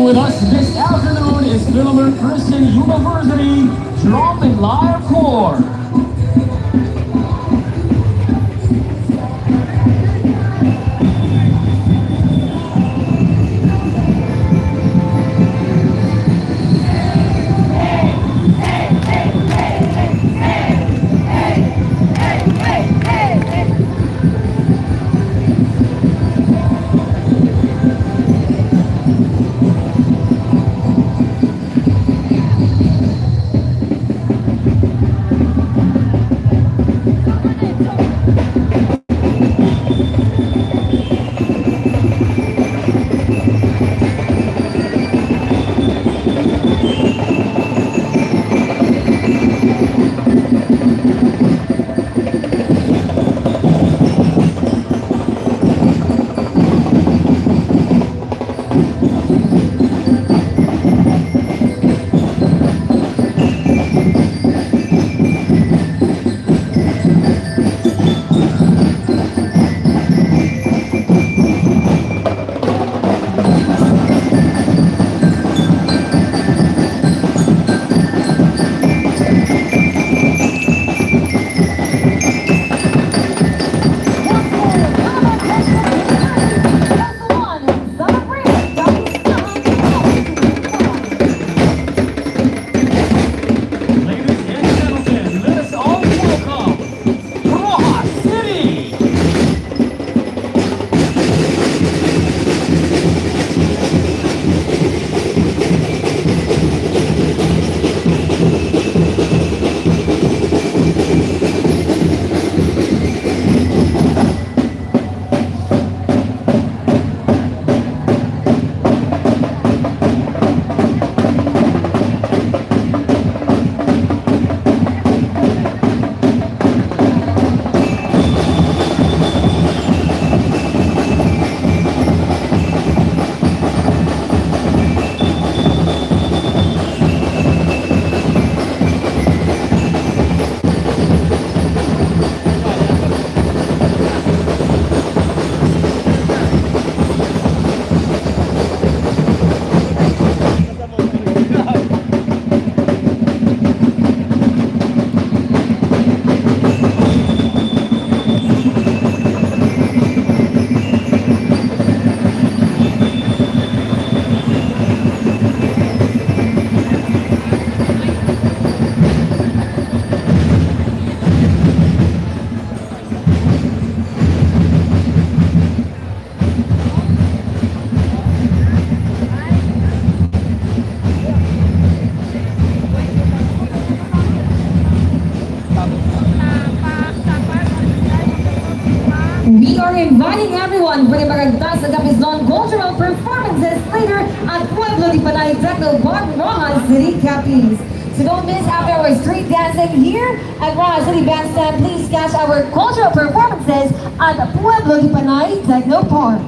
with us this afternoon is Philomene Christian University Drum and Lyre Corps. We are inviting everyone for the Maragtas and CAPIZTAHAN cultural performances later at Pueblo de Panay Techno Bar, Rojas City, Capiz. So don't miss after our street dancing here at Rojas City Bandstand. Please catch our cultural performances at Pueblo de Panay Techno Park.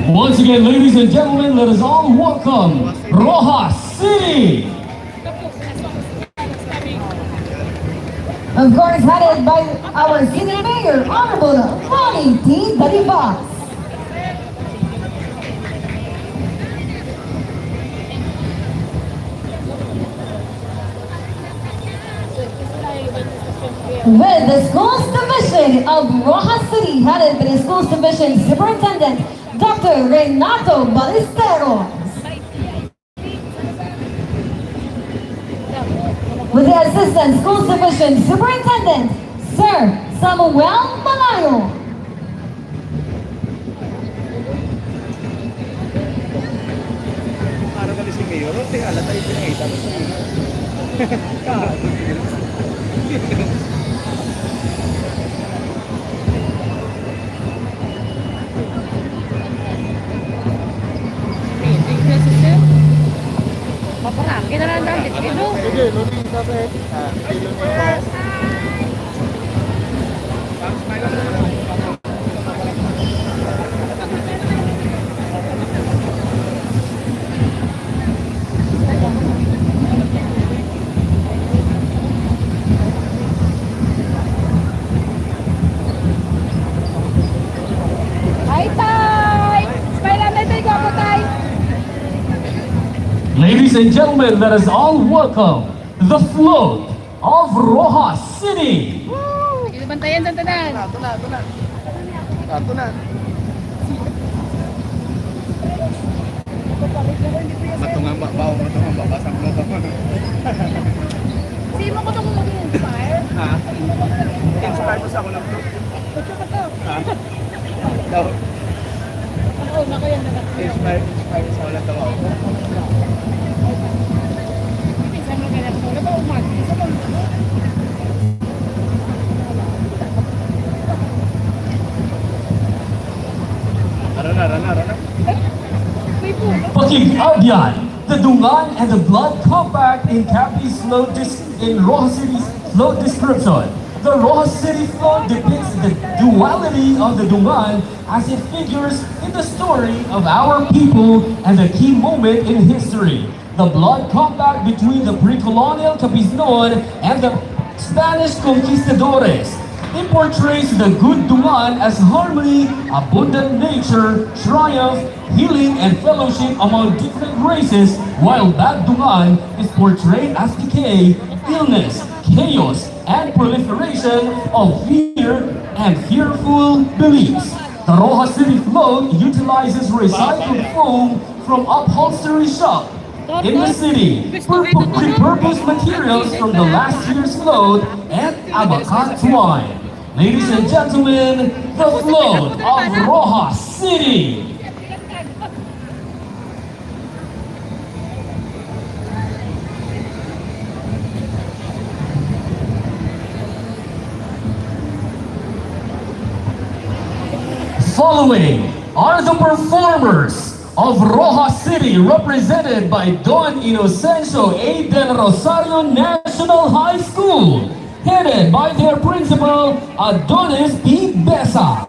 Once again, ladies and gentlemen, let us all welcome Rojas City. Of course, headed by our city mayor, Honorable Ronnie T. Dalibas. With the Schools Division of Rojas City, headed by the Schools Division Superintendent, Dr. Renato Ballesteros. With the Assistant Schools Division Superintendent, Sir Samuel Malayo. Paparaki na lang dahil dito. Ladies and gentlemen, let us all welcome the float of Rojas City. Sige, bantayan sa tanan. Sino ko itong mag-inspire? Ha? Inspire mo sa ako lang. Ito ka to. Daw. Oo, nako yan na. Inspire sa ako lang daw. Saan mo ganyan ko? Ano ba umag? Saan mo? Rana. May puno. Pakig-Abyan, the Dungan and the Blood Compact in Capi's float in Rojas City's float description. The Rojas City float depicts the duality of the Dungan as it figures in the story of our people and a key moment in history. The blood compact between the pre-colonial Capiznon and the Spanish conquistadores. It portrays the good Dungan as harmony, abundant nature, triumph, healing, and fellowship among different races, while bad Dungan is portrayed as decay, illness, chaos, and proliferation of fear and fearful beliefs. The Rojas City float utilizes recycled foam from upholstery shop in the city, repurposed materials from the last year's float, and abacat twine. Ladies and gentlemen, the float of Rojas City. Following are the performers of Rojas City, represented by Don Inocencio A. Del Rosario National High School, headed by their principal, Adonis P. Besa.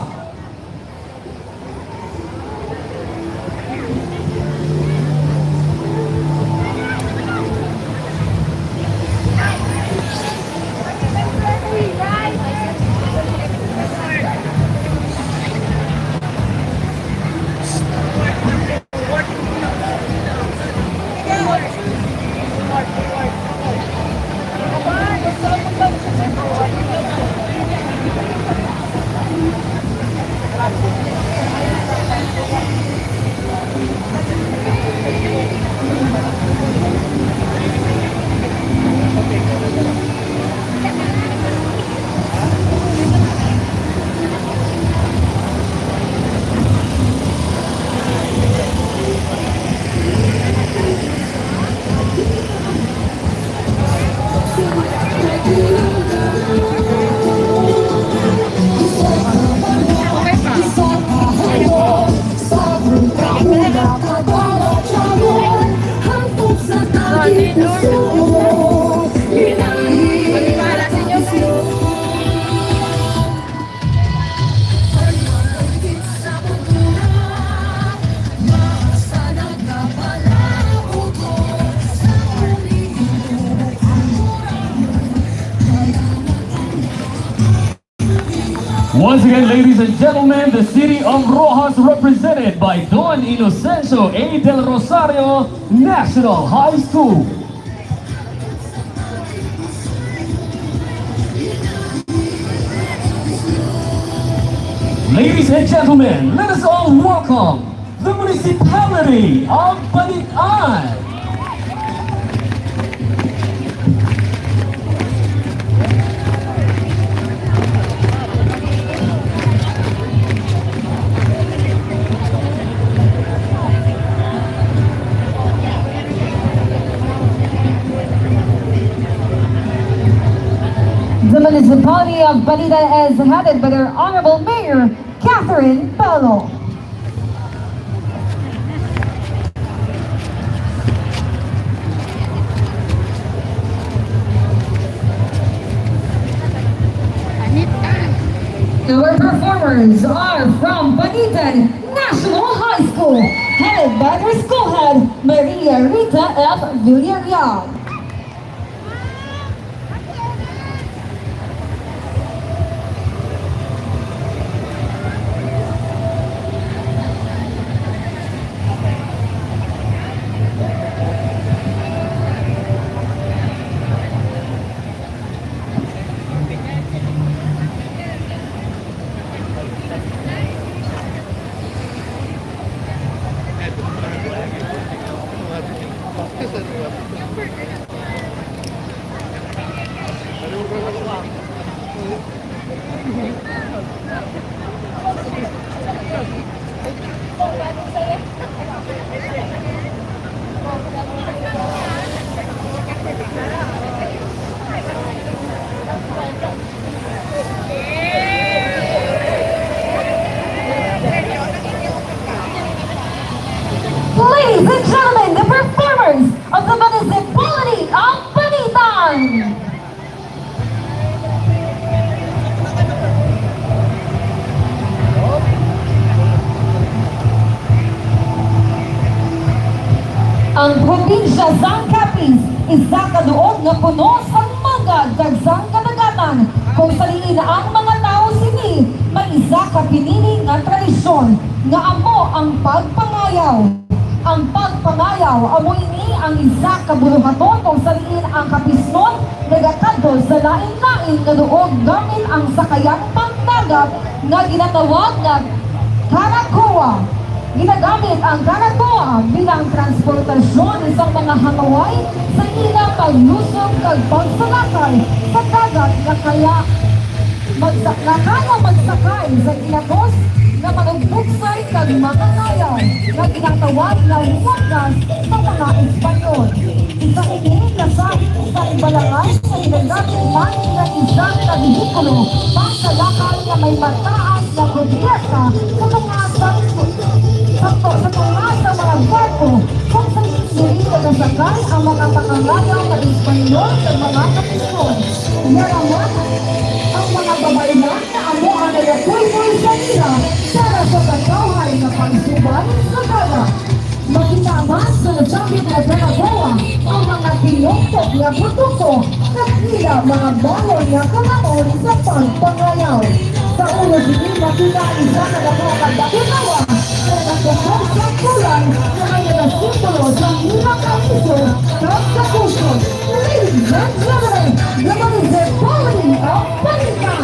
Once again, ladies and gentlemen, the city of Rojas, represented by Don Inocencio A. Del Rosario National High School. Ladies and gentlemen, let us all welcome the municipality of Balitan. The municipality of Balitan is headed by their Honorable Mayor, Catherine Palo. Our performers are from Balitan National High School, headed by their school head, Maria Rita F. Villarreal. Ladies and gentlemen, the performers of the municipality of Balitan. Ang probinsya sang Capiz, isa kaduog nga puno sang mga dagsang kadagatan kung saliin ang mga tao sini, may isa ka pinili nga tradisyon nga amo ang pagpangayaw. Ang pagpangayaw amo ini ang isa ka buluhaton kung saliin ang kapisnon nagatadto sa lain-lain nga duog gamit ang sakayang pangdagat nga ginatawag nga karakoa. Ginagamit ang karakoa bilang transportasyon sa mga hangaway sa ilang paglusog kag pagsalakay sa dagat nga kaya magsakay sa ilagos na manugbugsay kag mga ngayaw na ginatawag na wakas sa mga Espanyol. Isa ini kasama sa ibalangay sa ginagamit man na isang kabihikulo pangsalakay na may mataas na kudyeta sa mga sa tunga sa mga barko kung sa hindi nagasakay ang mga pangangayaw na Espanyol sa mga kapisyon. Yaramon, ang mga babailan na amo ang nagatuloy sa nila para sa katawhay na pagsubay sa dagat. Makitaman sa nasabit na Daragoa ang mga tinuktok na putuko na tila mga balon na kalamon sa pagpangayaw. Sa ulo sini makita isa na dako kadakitawa na nagtukok sa kulan na may nagasimbolo sa hirang kaiso at kapuson. Ladies and gentlemen, the municipality of Balitan.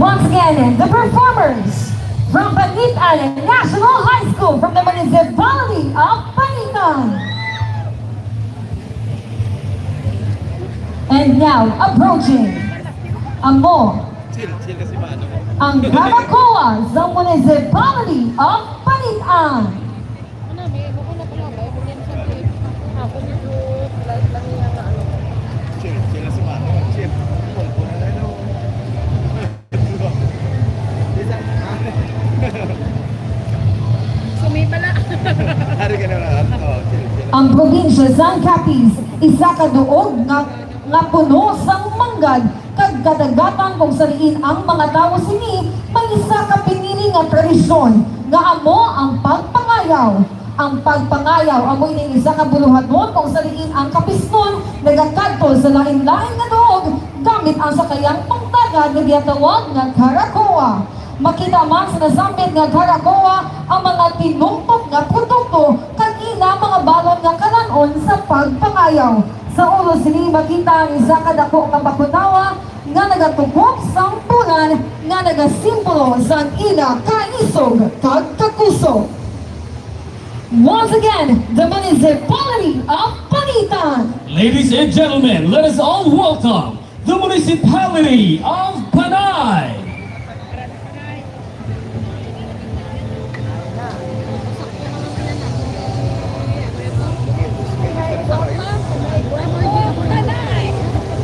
Once again, the performers from Dignitaries National High School from the municipality of Balitan. And now, approaching Amo, ang Karakoa sa municipality of Balitan. Ang probinsya sang Capiz, isa ka duog nga puno sang manggad, kag kadagatan kung saliin ang mga tao sini, may isa ka pinili nga tradisyon, nga amo ang pagpangayaw. Ang pagpangayaw, amoy ning isa ka buluhaton kung saliin ang kapisnon, nagakadto sa lain-lain nga duog, gamit ang sakayang pangtagad nga giyatawag nga karakoa. Makita man sa nasambit nga karakoa ang mga tinumpok nga produkto kag ina mga balon nga kalanon sa pagpangayaw. Sa ulo sini makita ang isa ka dako nga bakunawa nga nagatugok sa punan nga nagasimbolo sa ina kaisog kag kakuso. Once again, the municipality of Panitan. Ladies and gentlemen, let us all welcome the municipality of Panay.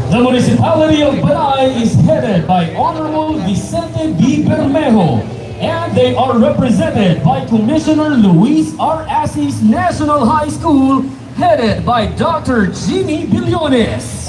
The municipality of Panay is headed by Honorable Vicente B. Bermejo, and they are represented by Commissioner Luis R. Assis National High School, headed by Dr. Jimmy Billones.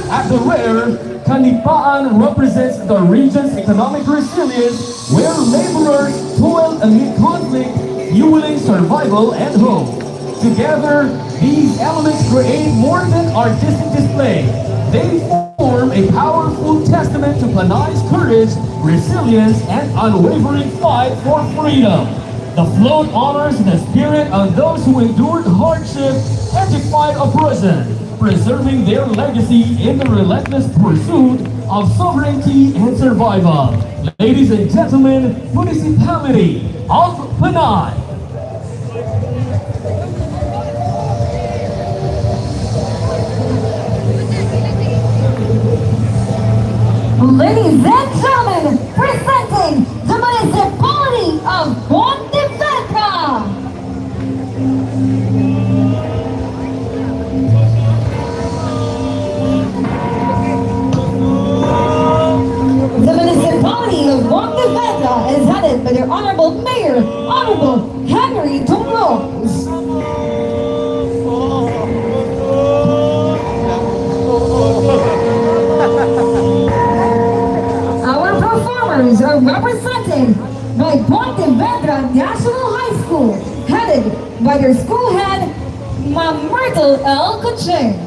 At the rear, Kanipaan represents the region's economic resilience, where laborers toil amid conflict, fueling survival and hope. Together, these elements create more than artistic display. They form a powerful testament to Panay's courage, resilience, and unwavering fight for freedom. The float honors the spirit of those who endured hardship and defied oppression, preserving their legacy in the relentless pursuit of sovereignty and survival. Ladies and gentlemen, Municipality of Panay. Ladies and gentlemen, presenting the municipality of Pontevedra. The municipality of Pontevedra is headed by their Honorable Mayor, Honorable Henry Tumros. Our performers are represented by Pontevedra National High School, headed by their school head, Ma'am Myrtle L. Kuching.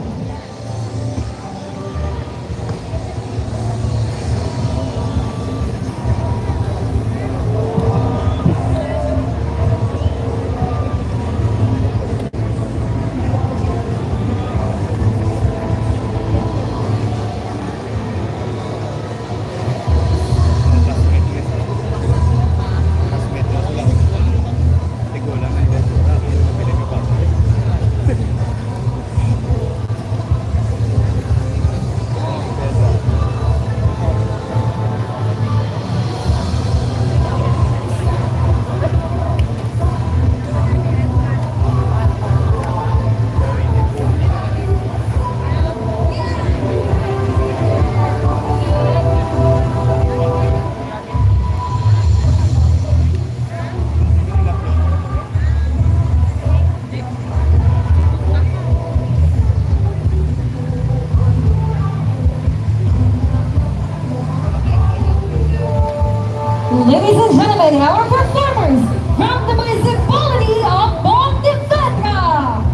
Ladies and gentlemen, our performers from the municipality of Pontevedra.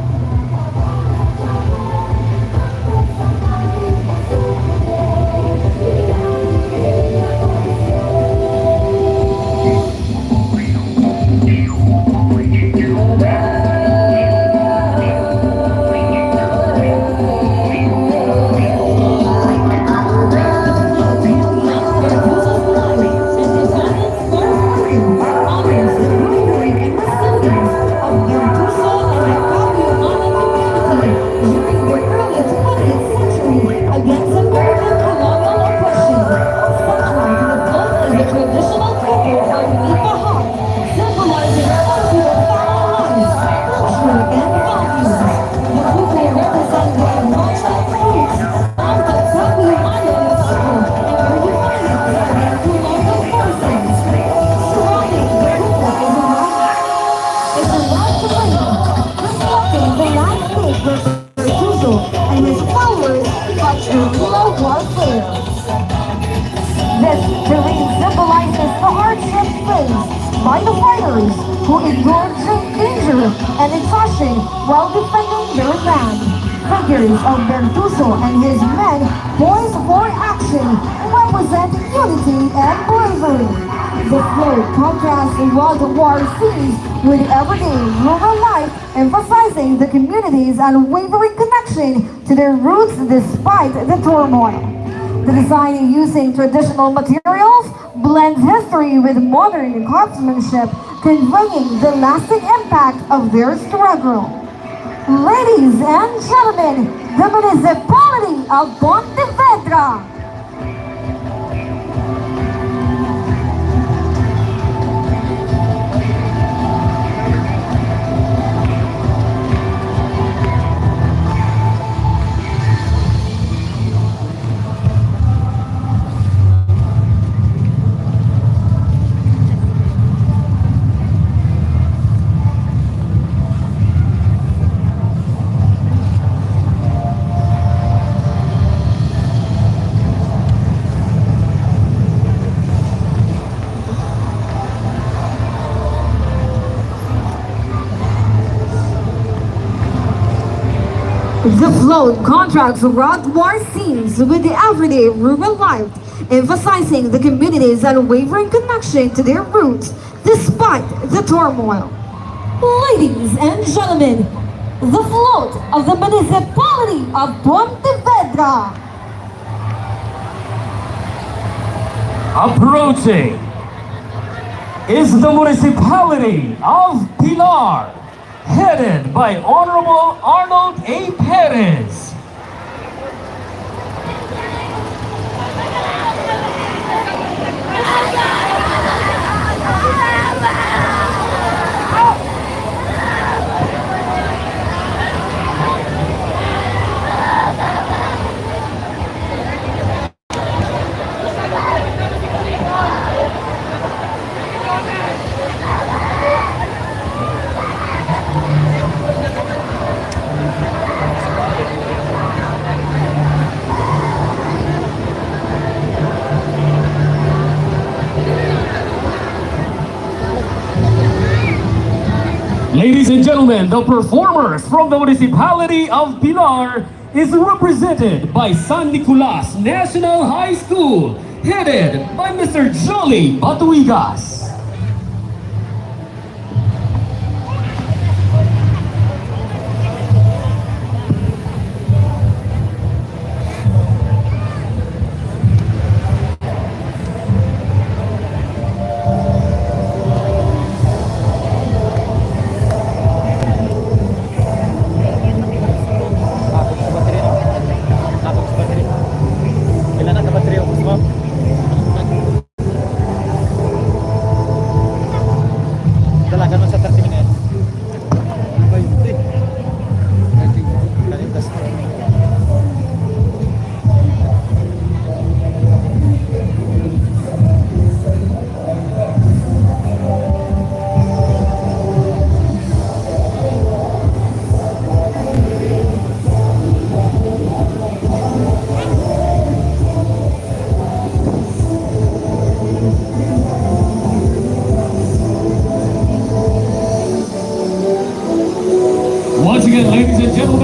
Against American colonial oppression, central to the float is the traditional couple of Nipahan, symbolizing cultural family life, culture, and values. The couple represent the emotional roots of the Taguamayan people and are united by their colonial forces. Surrounding the couple is a rock lady, reflecting the landscape where Tuzo and his followers fought guerrilla warfare. This terrain symbolizes the hardship faced by the fighters who endured danger and exhaustion while defending their land. Figures of Bertuso and his men poised for action represent unity and bravery. The float contrasts World War scenes with everyday rural life, emphasizing the community's unwavering connection to their roots despite the turmoil. The design using traditional materials blends history with modern craftsmanship, conveying the lasting impact of their struggle. Ladies and gentlemen, the municipality of Pontevedra. The float contrasts World War scenes with the everyday rural life, emphasizing the community's unwavering connection to their roots despite the turmoil. Ladies and gentlemen, the float of the municipality of Pontevedra. Approaching is the municipality of Pilar, headed by Honorable Arnold A. Perez. Ladies and gentlemen, the performers from the municipality of Pilar is represented by San Nicolas National High School, headed by Mr. Jolly Batuigas.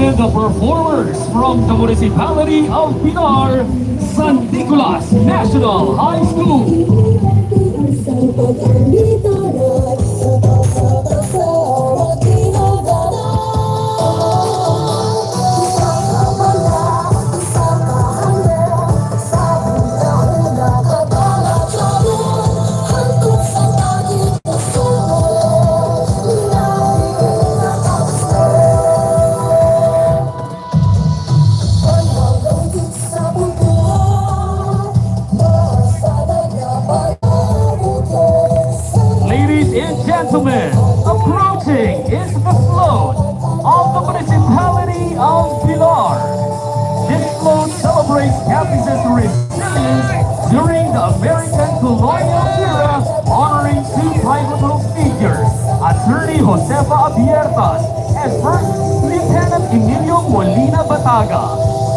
presented the performers from the municipality of Pinar, San Nicolas National High School. Ladies and gentlemen, approaching is the float of the municipality of Pilar. This float celebrates Capiz' resilience during the American colonial era, honoring two pivotal figures, Attorney Josefa Abiertas and First Lieutenant Emilio Molina Bataga.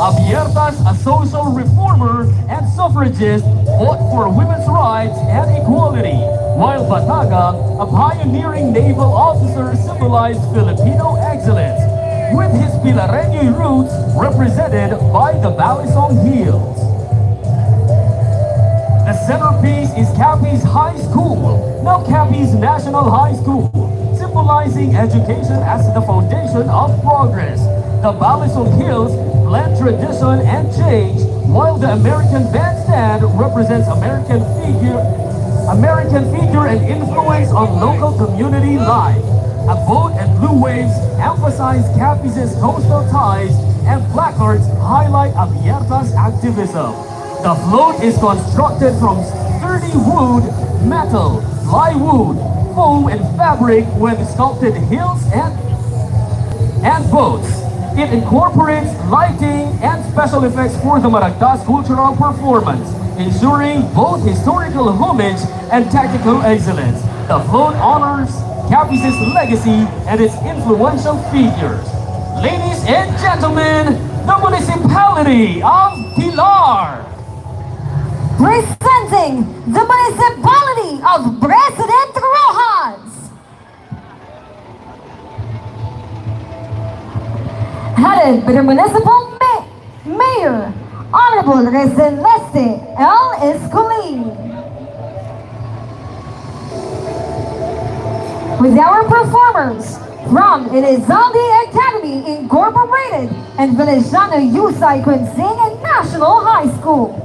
Abiertas, a social reformer and suffragist, fought for women's rights and equality, while Bataga, a pioneering naval officer, symbolized Filipino excellence, with his Pilareño roots represented by the Balisong Hills. The centerpiece is Capiz High School, now Capiz National High School, symbolizing education as the foundation of progress. The Balisong Hills blend tradition and change, while the American bandstand represents American figure and influence on local community life. A boat and blue waves emphasize Capiz's coastal ties, and placards highlight Abierta's activism. The float is constructed from sturdy wood, metal, plywood, foam, and fabric with sculpted hills and boats. It incorporates lighting and special effects for the Maragtas cultural performance, ensuring both historical homage and tactical excellence. The float honors Capiz's legacy and its influential figures. Ladies and gentlemen, the municipality of Pilar. Presenting the municipality of President Rojas. Headed by the municipal mayor, Honorable Celeste L. Escolin. With our performers from Elizalde Academy Incorporated and Venezano Yusay Quinsing and National High School.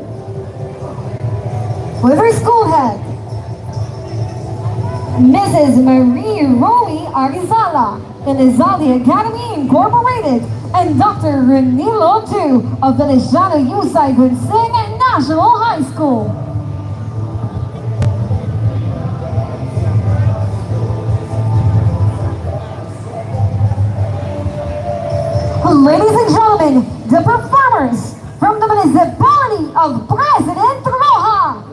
With her school head, Mrs. Marie Roy Arizala, Elizalde Academy Incorporated, and Dr. Renilo II of Venezano Yusay Quinsing and National High School. Ladies and gentlemen, the performers from the municipality of President Rojas.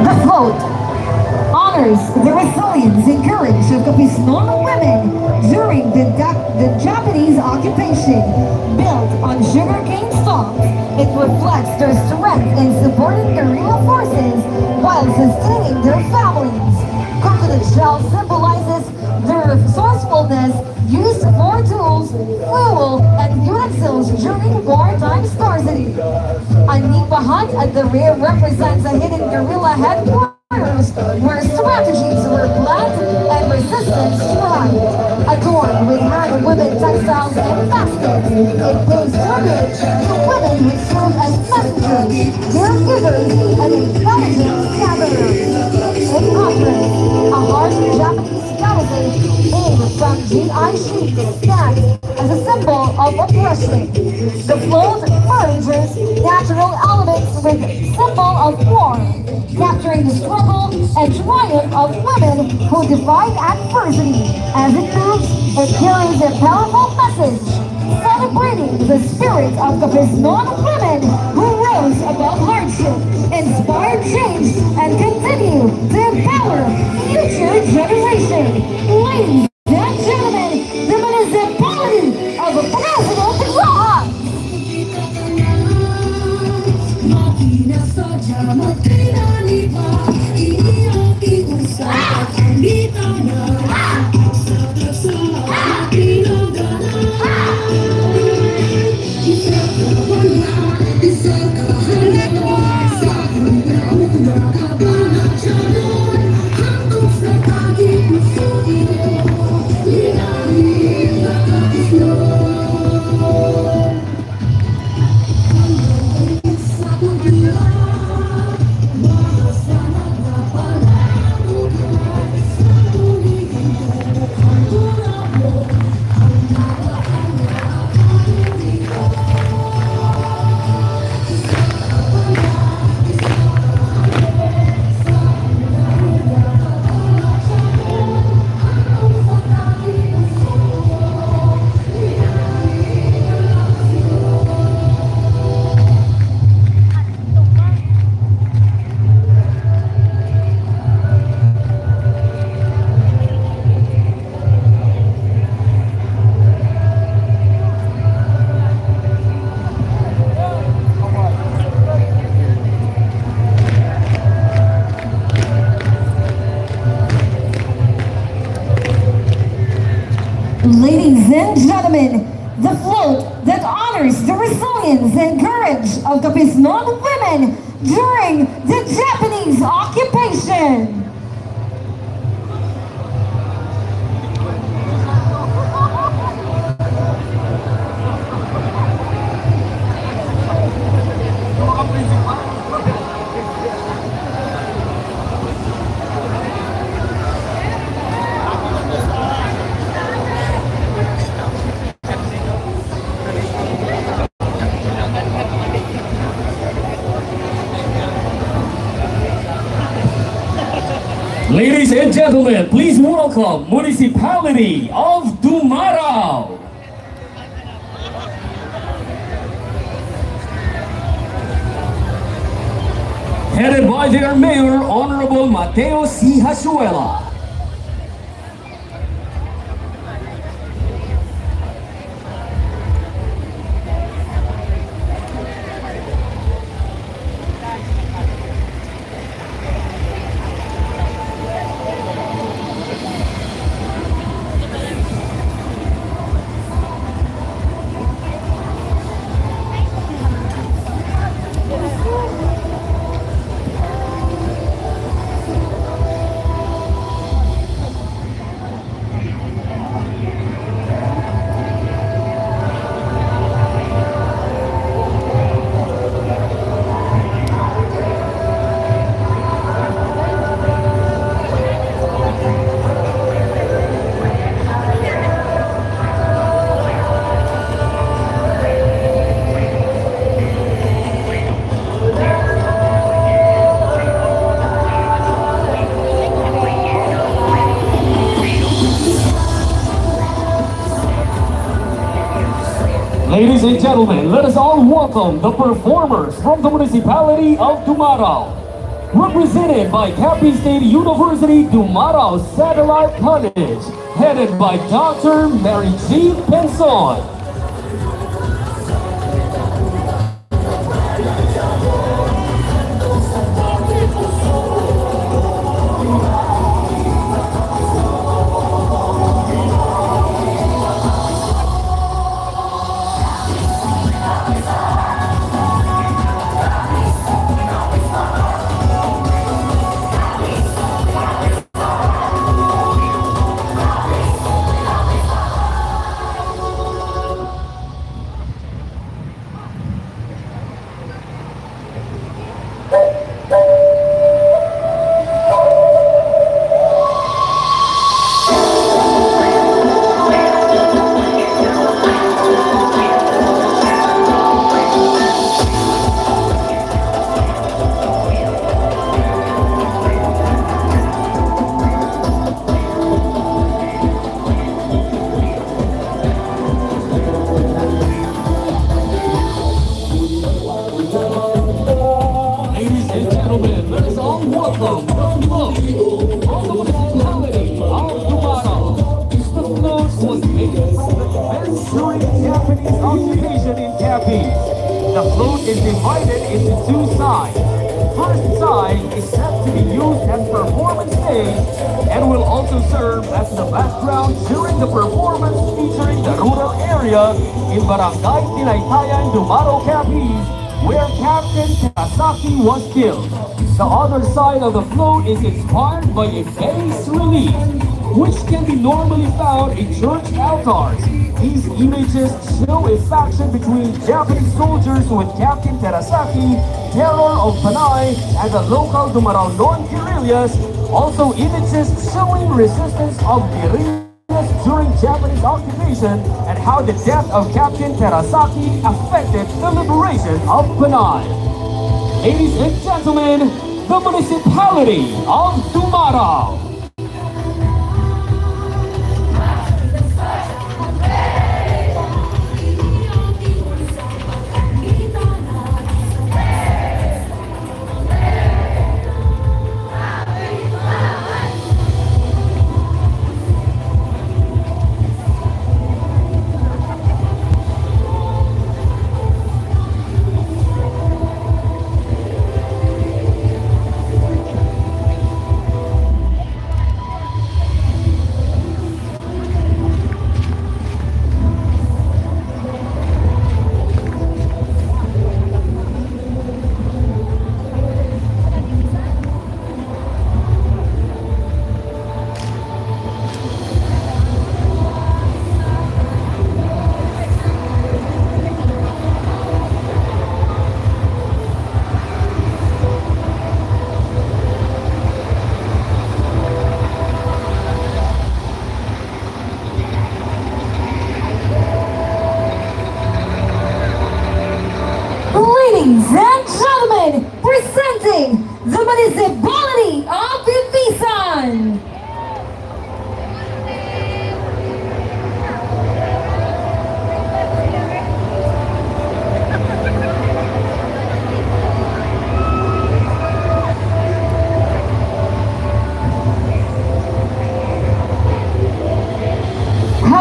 The float honors the resilience and courage of Capiznon women during the Japanese occupation. Built on sugarcane stalks, it reflects their strength in supporting guerrilla forces while sustaining their families. Coconut shell symbolizes their resourcefulness used for tools, fuel, and utensils during wartime scarcity. A nipa hut at the rear represents a hidden guerrilla headquarters where strategies were planned and resistance thrived. Adorned with hand-woven textiles and baskets, it pays tribute to women who serve as messengers, caregivers, and intelligence gatherers. In contrast, a harsh Japanese skeleton made from GI sheep stands as a symbol of oppression. The float merges natural elements with symbol of war, capturing the struggle and triumph of women who defied adversity. As it moves, it carries a powerful message, celebrating the spirit of the Capiznon women who rose above hardship, inspired change, and continue to empower future generations. Ladies and gentlemen, the municipality of President Rojas. Ladies and gentlemen, the float that honors the resilience and courage of Capisnon women during the Japanese occupation. Ladies and gentlemen, please welcome Municipality of Dumarao. Headed by their Mayor, Honorable Mateo C. Hasuela. Ladies and gentlemen, let us all welcome the performers from the Municipality of Dumarao. Represented by Capiz State University Dumarao Satellite College, headed by Dr. Mary G. Penson. The float is divided into two sides. First side is set to be used as performance stage and will also serve as the background during the performance featuring the rural area in Barangay Tinaytayan, Dumarao, Capiz, where Captain Terasaki was killed. The other side of the float is inspired by a bas relief, which can be normally found in church altars. These images show a faction between Japanese soldiers with Captain Terasaki, terror of Panay, and the local Dumarao non-guerrillas. Also images showing resistance of guerrillas during Japanese occupation and how the death of Captain Terasaki affected the liberation of Panay. Ladies and gentlemen, the Municipality of Dumarao.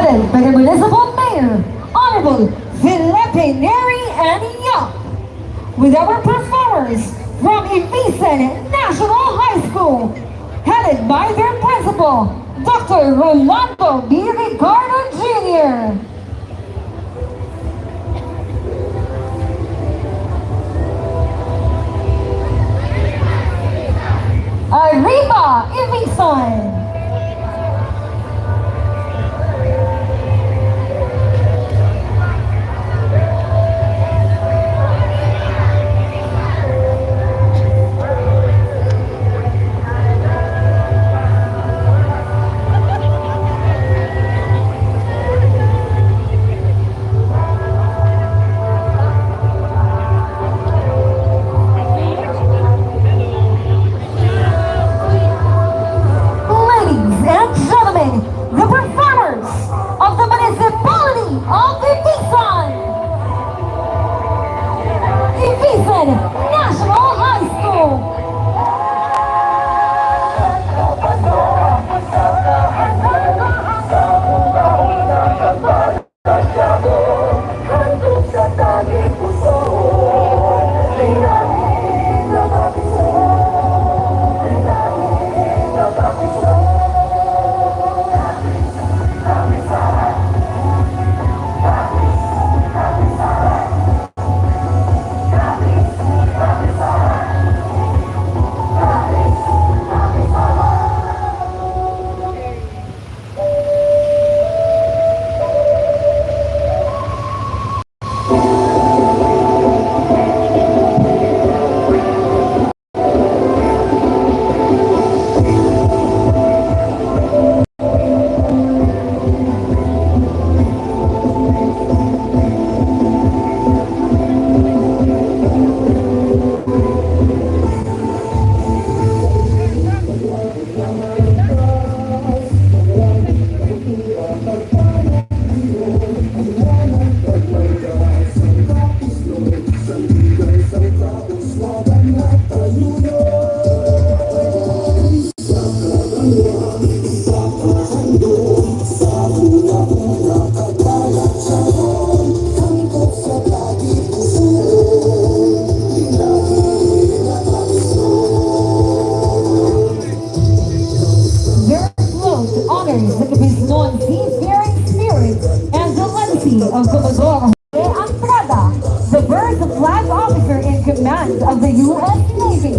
headed by the Municipal Mayor, Honorable Felipe Neri and Young, with our performers from Ibisan National High School, headed by their principal, Dr. Rolando B. Ricardo Jr. Arriba, Ibisan! Ladies and gentlemen, the performers of the municipality of Ibisan! Ibisan National High School! Their float honors the Capiznon seafaring spirit and the legacy of Commodore Jose Andrada, the bird flag officer in command of the U.S. Navy.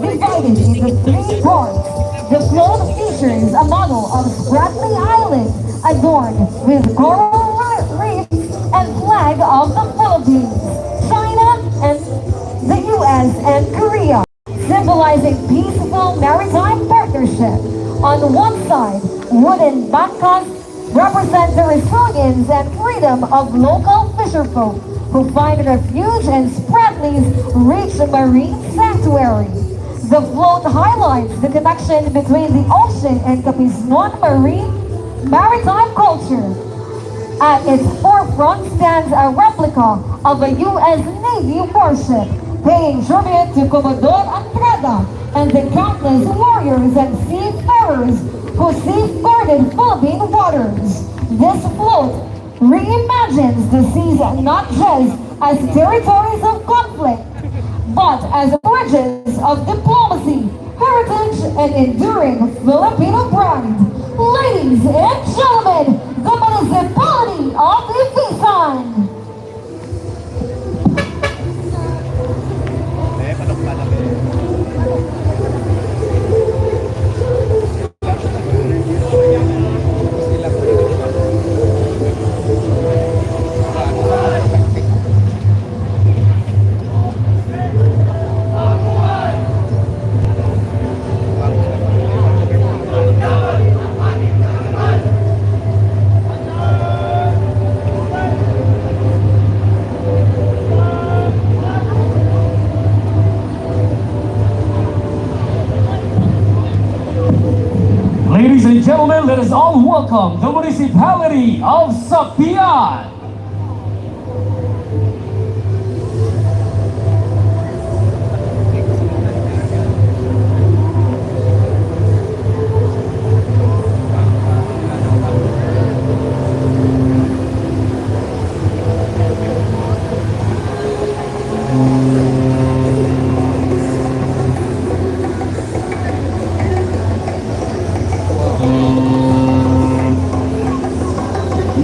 Divided into 3 parts, the float features a model of Spratly Island adorned with coral reefs and flag of the Philippines, China, and the U.S. and Korea, symbolizing peaceful maritime partnership. On one side, wooden bangkas represent the resilience and freedom of local fisherfolk who find refuge in Spratly's rich marine sanctuary. The float highlights the connection between the ocean and Capiznon maritime culture. At its forefront stands a replica of a U.S. Navy warship, paying tribute to Commodore Andrada and the countless warriors and seafarers who safeguarded Philippine waters. This float reimagines the seas not just as territories of conflict, but as bridges of diplomacy, heritage, and enduring Filipino pride. Ladies and gentlemen, the municipality of Ibisan! Ladies and gentlemen, let us all welcome the municipality of CAPIZTAHAN.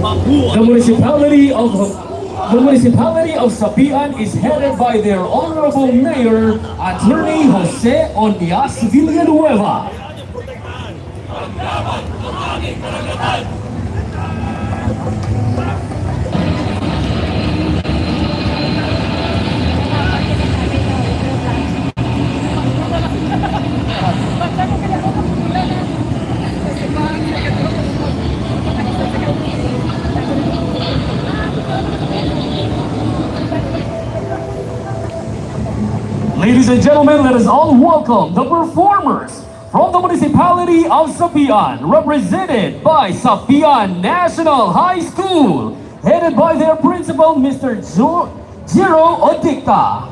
The municipality of Sapian is headed by their honorable mayor, Attorney Jose Onias Villanueva. Ladies and gentlemen, let us all welcome the performers from the municipality of Sapian, represented by Sapian National High School, headed by their principal, Mr. Jiro Odicta.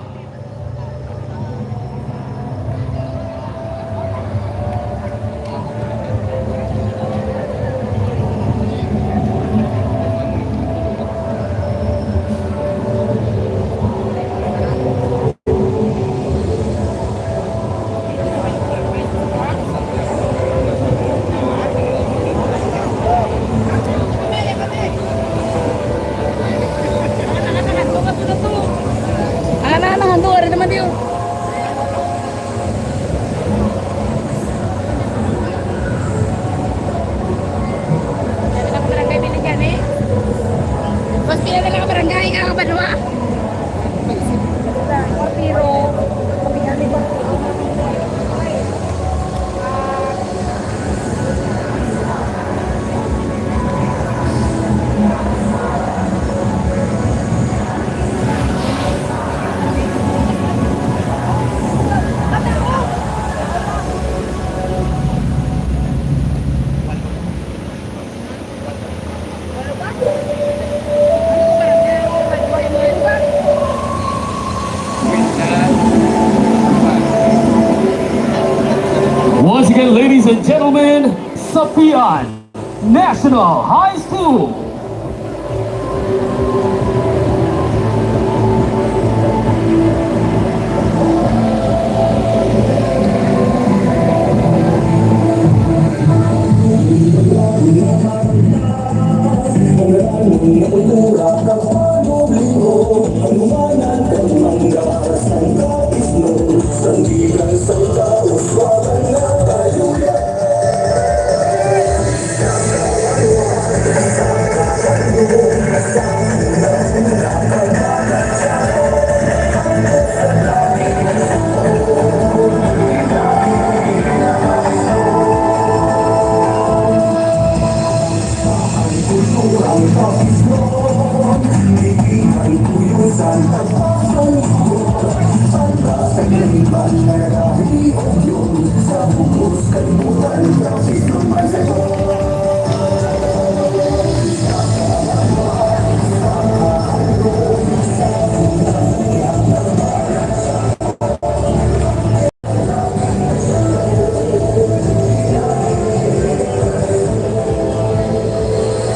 Once again, ladies and gentlemen, Sapian National High School.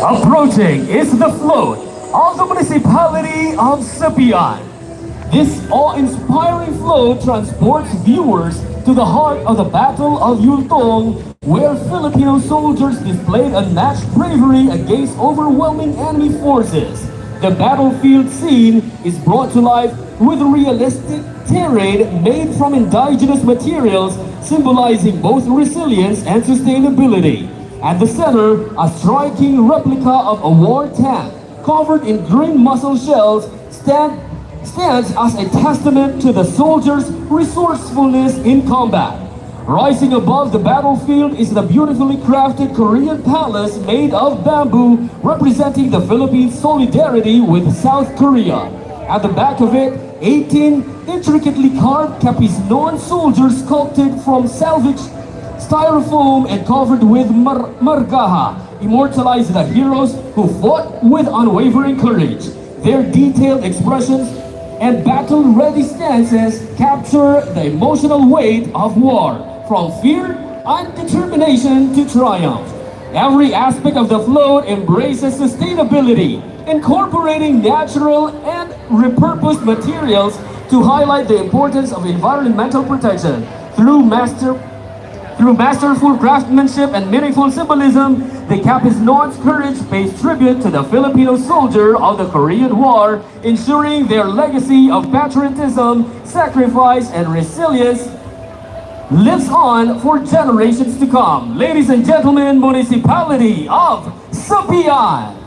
Approaching is the float of the municipality of Sapian. This awe-inspiring float transports viewers to the heart of the Battle of Yultong, where Filipino soldiers displayed unmatched bravery against overwhelming enemy forces. The battlefield scene is brought to life with realistic terrain made from indigenous materials, symbolizing both resilience and sustainability. At the center, a striking replica of a war tank covered in green mussel shells stands as a testament to the soldiers' resourcefulness in combat. Rising above the battlefield is the beautifully crafted Korean palace made of bamboo, representing the Philippines' solidarity with South Korea. At the back of it, 18 intricately carved CAPIZTAHAN soldiers sculpted from salvaged styrofoam and covered with margaha immortalize the heroes who fought with unwavering courage. Their detailed expressions and battle-ready stances capture the emotional weight of war, from fear and determination to triumph. Every aspect of the float embraces sustainability, incorporating natural and repurposed materials to highlight the importance of environmental protection through Through masterful craftsmanship and meaningful symbolism, the Capiz courage pays tribute to the Filipino soldier of the Korean War, ensuring their legacy of patriotism, sacrifice, and resilience lives on for generations to come. Ladies and gentlemen, Municipality of CAPIZTAHAN.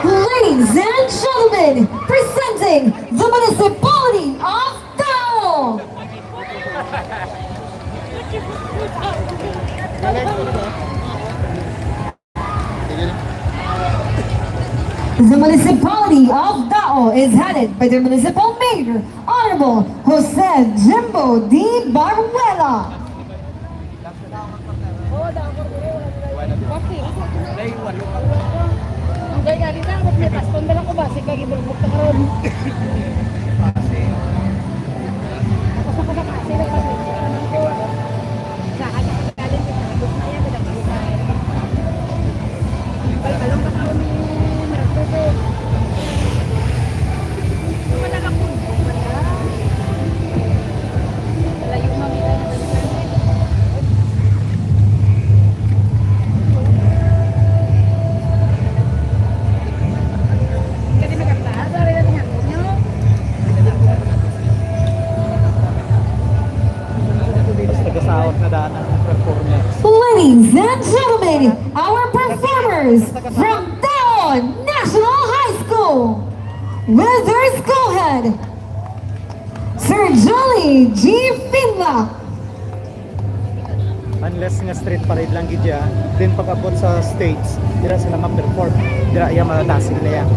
Ladies and gentlemen, presenting the Municipality of Tao. The Municipality of Dao is headed by the Municipal Mayor, Honorable Jose Jimbo D. Baruela. Ang gaya rin ang may paston na lang ko ba? Sige, ibulbog ka karoon. Ako sa kasi na kasi. Sa akin, galing ko sa bus na yan. Alam ka karoon ni Maragtas. Wala ka po. Wala yung mamita na Ladies and gentlemen, our performers from Tao National High School, with their school head, Sir Jolly G. Finla. Unless nga street parade lang gidya, then pag abot sa stage, dira sila ma-perform. Dira iya matasi nila yan.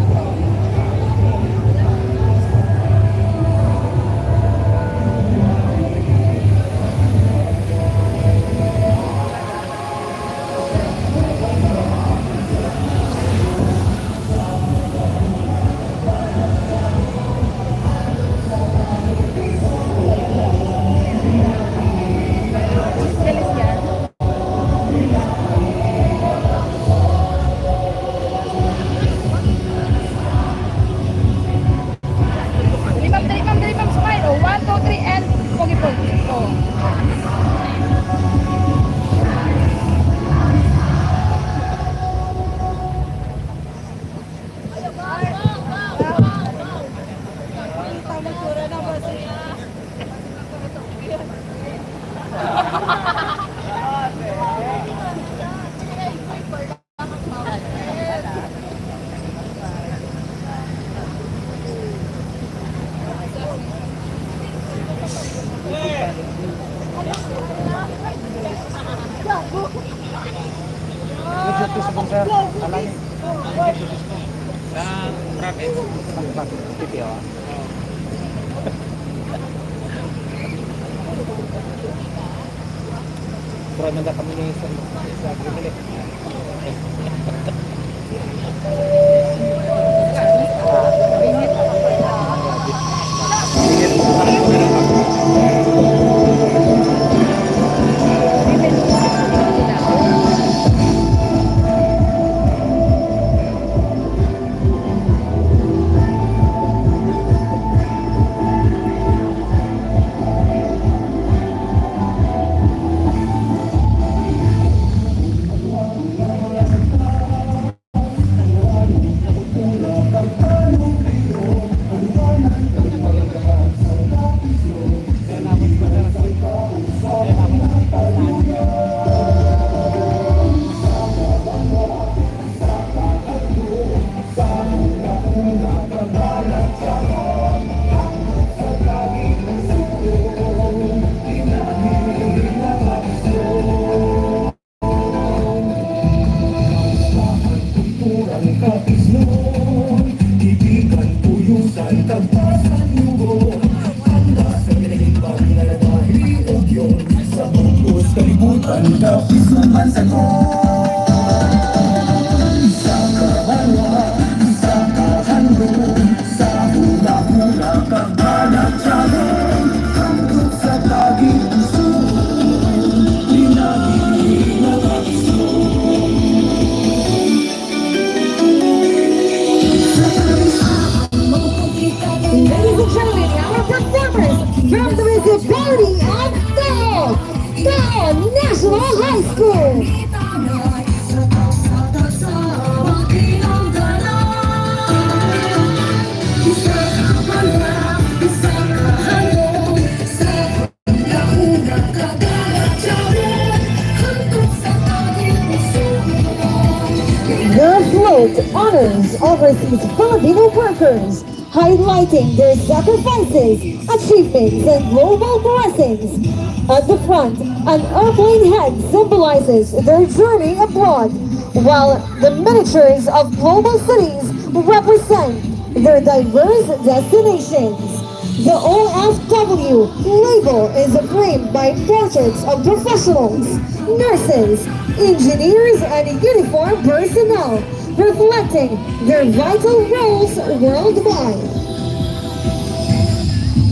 Kurang nanda kami ni sa Greenlight. float honors overseas Filipino workers, highlighting their sacrifices, achievements, and global blessings. At the front, an airplane head symbolizes their journey abroad, while the miniatures of global cities represent their diverse destinations. The OFW label is framed by portraits of professionals, nurses, engineers, and uniformed personnel, reflecting their vital roles worldwide.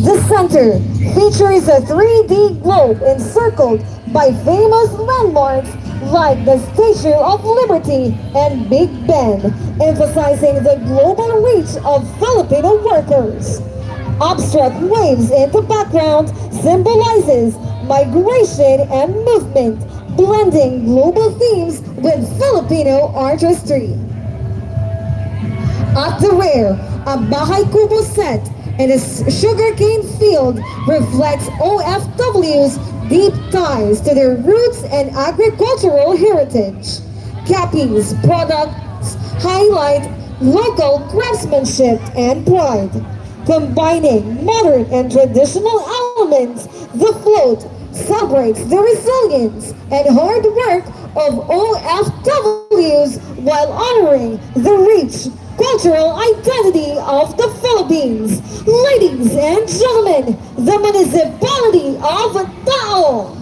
The center features a 3D globe encircled by famous landmarks like the Statue of Liberty and Big Ben, emphasizing the global reach of Filipino workers. Abstract waves in the background symbolizes migration and movement, blending global themes with Filipino artistry. At the rear, a Bahay Kubo set and a sugarcane field reflects OFW's deep ties to their roots and agricultural heritage. Capi's products highlight local craftsmanship and pride. Combining modern and traditional elements, the float celebrates the resilience and hard work of OFWs while honoring the rich cultural identity of the Philippines. Ladies and gentlemen, the municipality of Tao.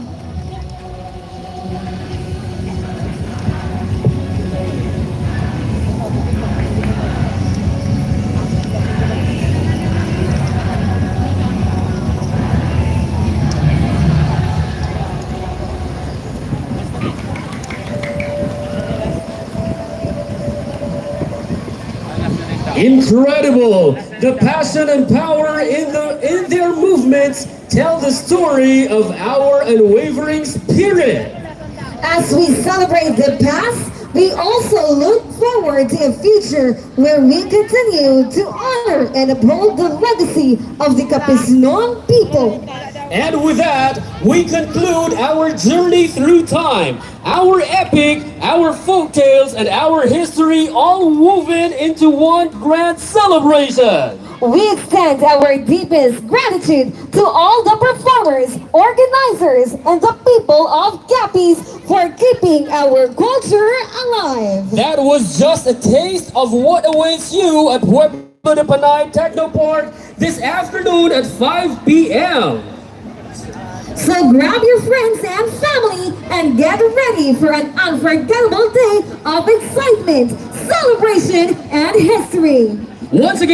Incredible! The passion and power in their movements tell the story of our unwavering spirit. As we celebrate the past, we also look forward to a future where we continue to honor and uphold the legacy of the Capiznon people. And with that, we conclude our journey through time. Our epic, our folktales, and our history all woven into one grand celebration. We extend our deepest gratitude to all the performers, organizers, and the people of Capiz for keeping our culture alive. That was just a taste of what awaits you at Pueblo de Panay Techno Park this afternoon at 5 p.m. So grab your friends and family and get ready for an unforgettable day of excitement, celebration, and history. Once again,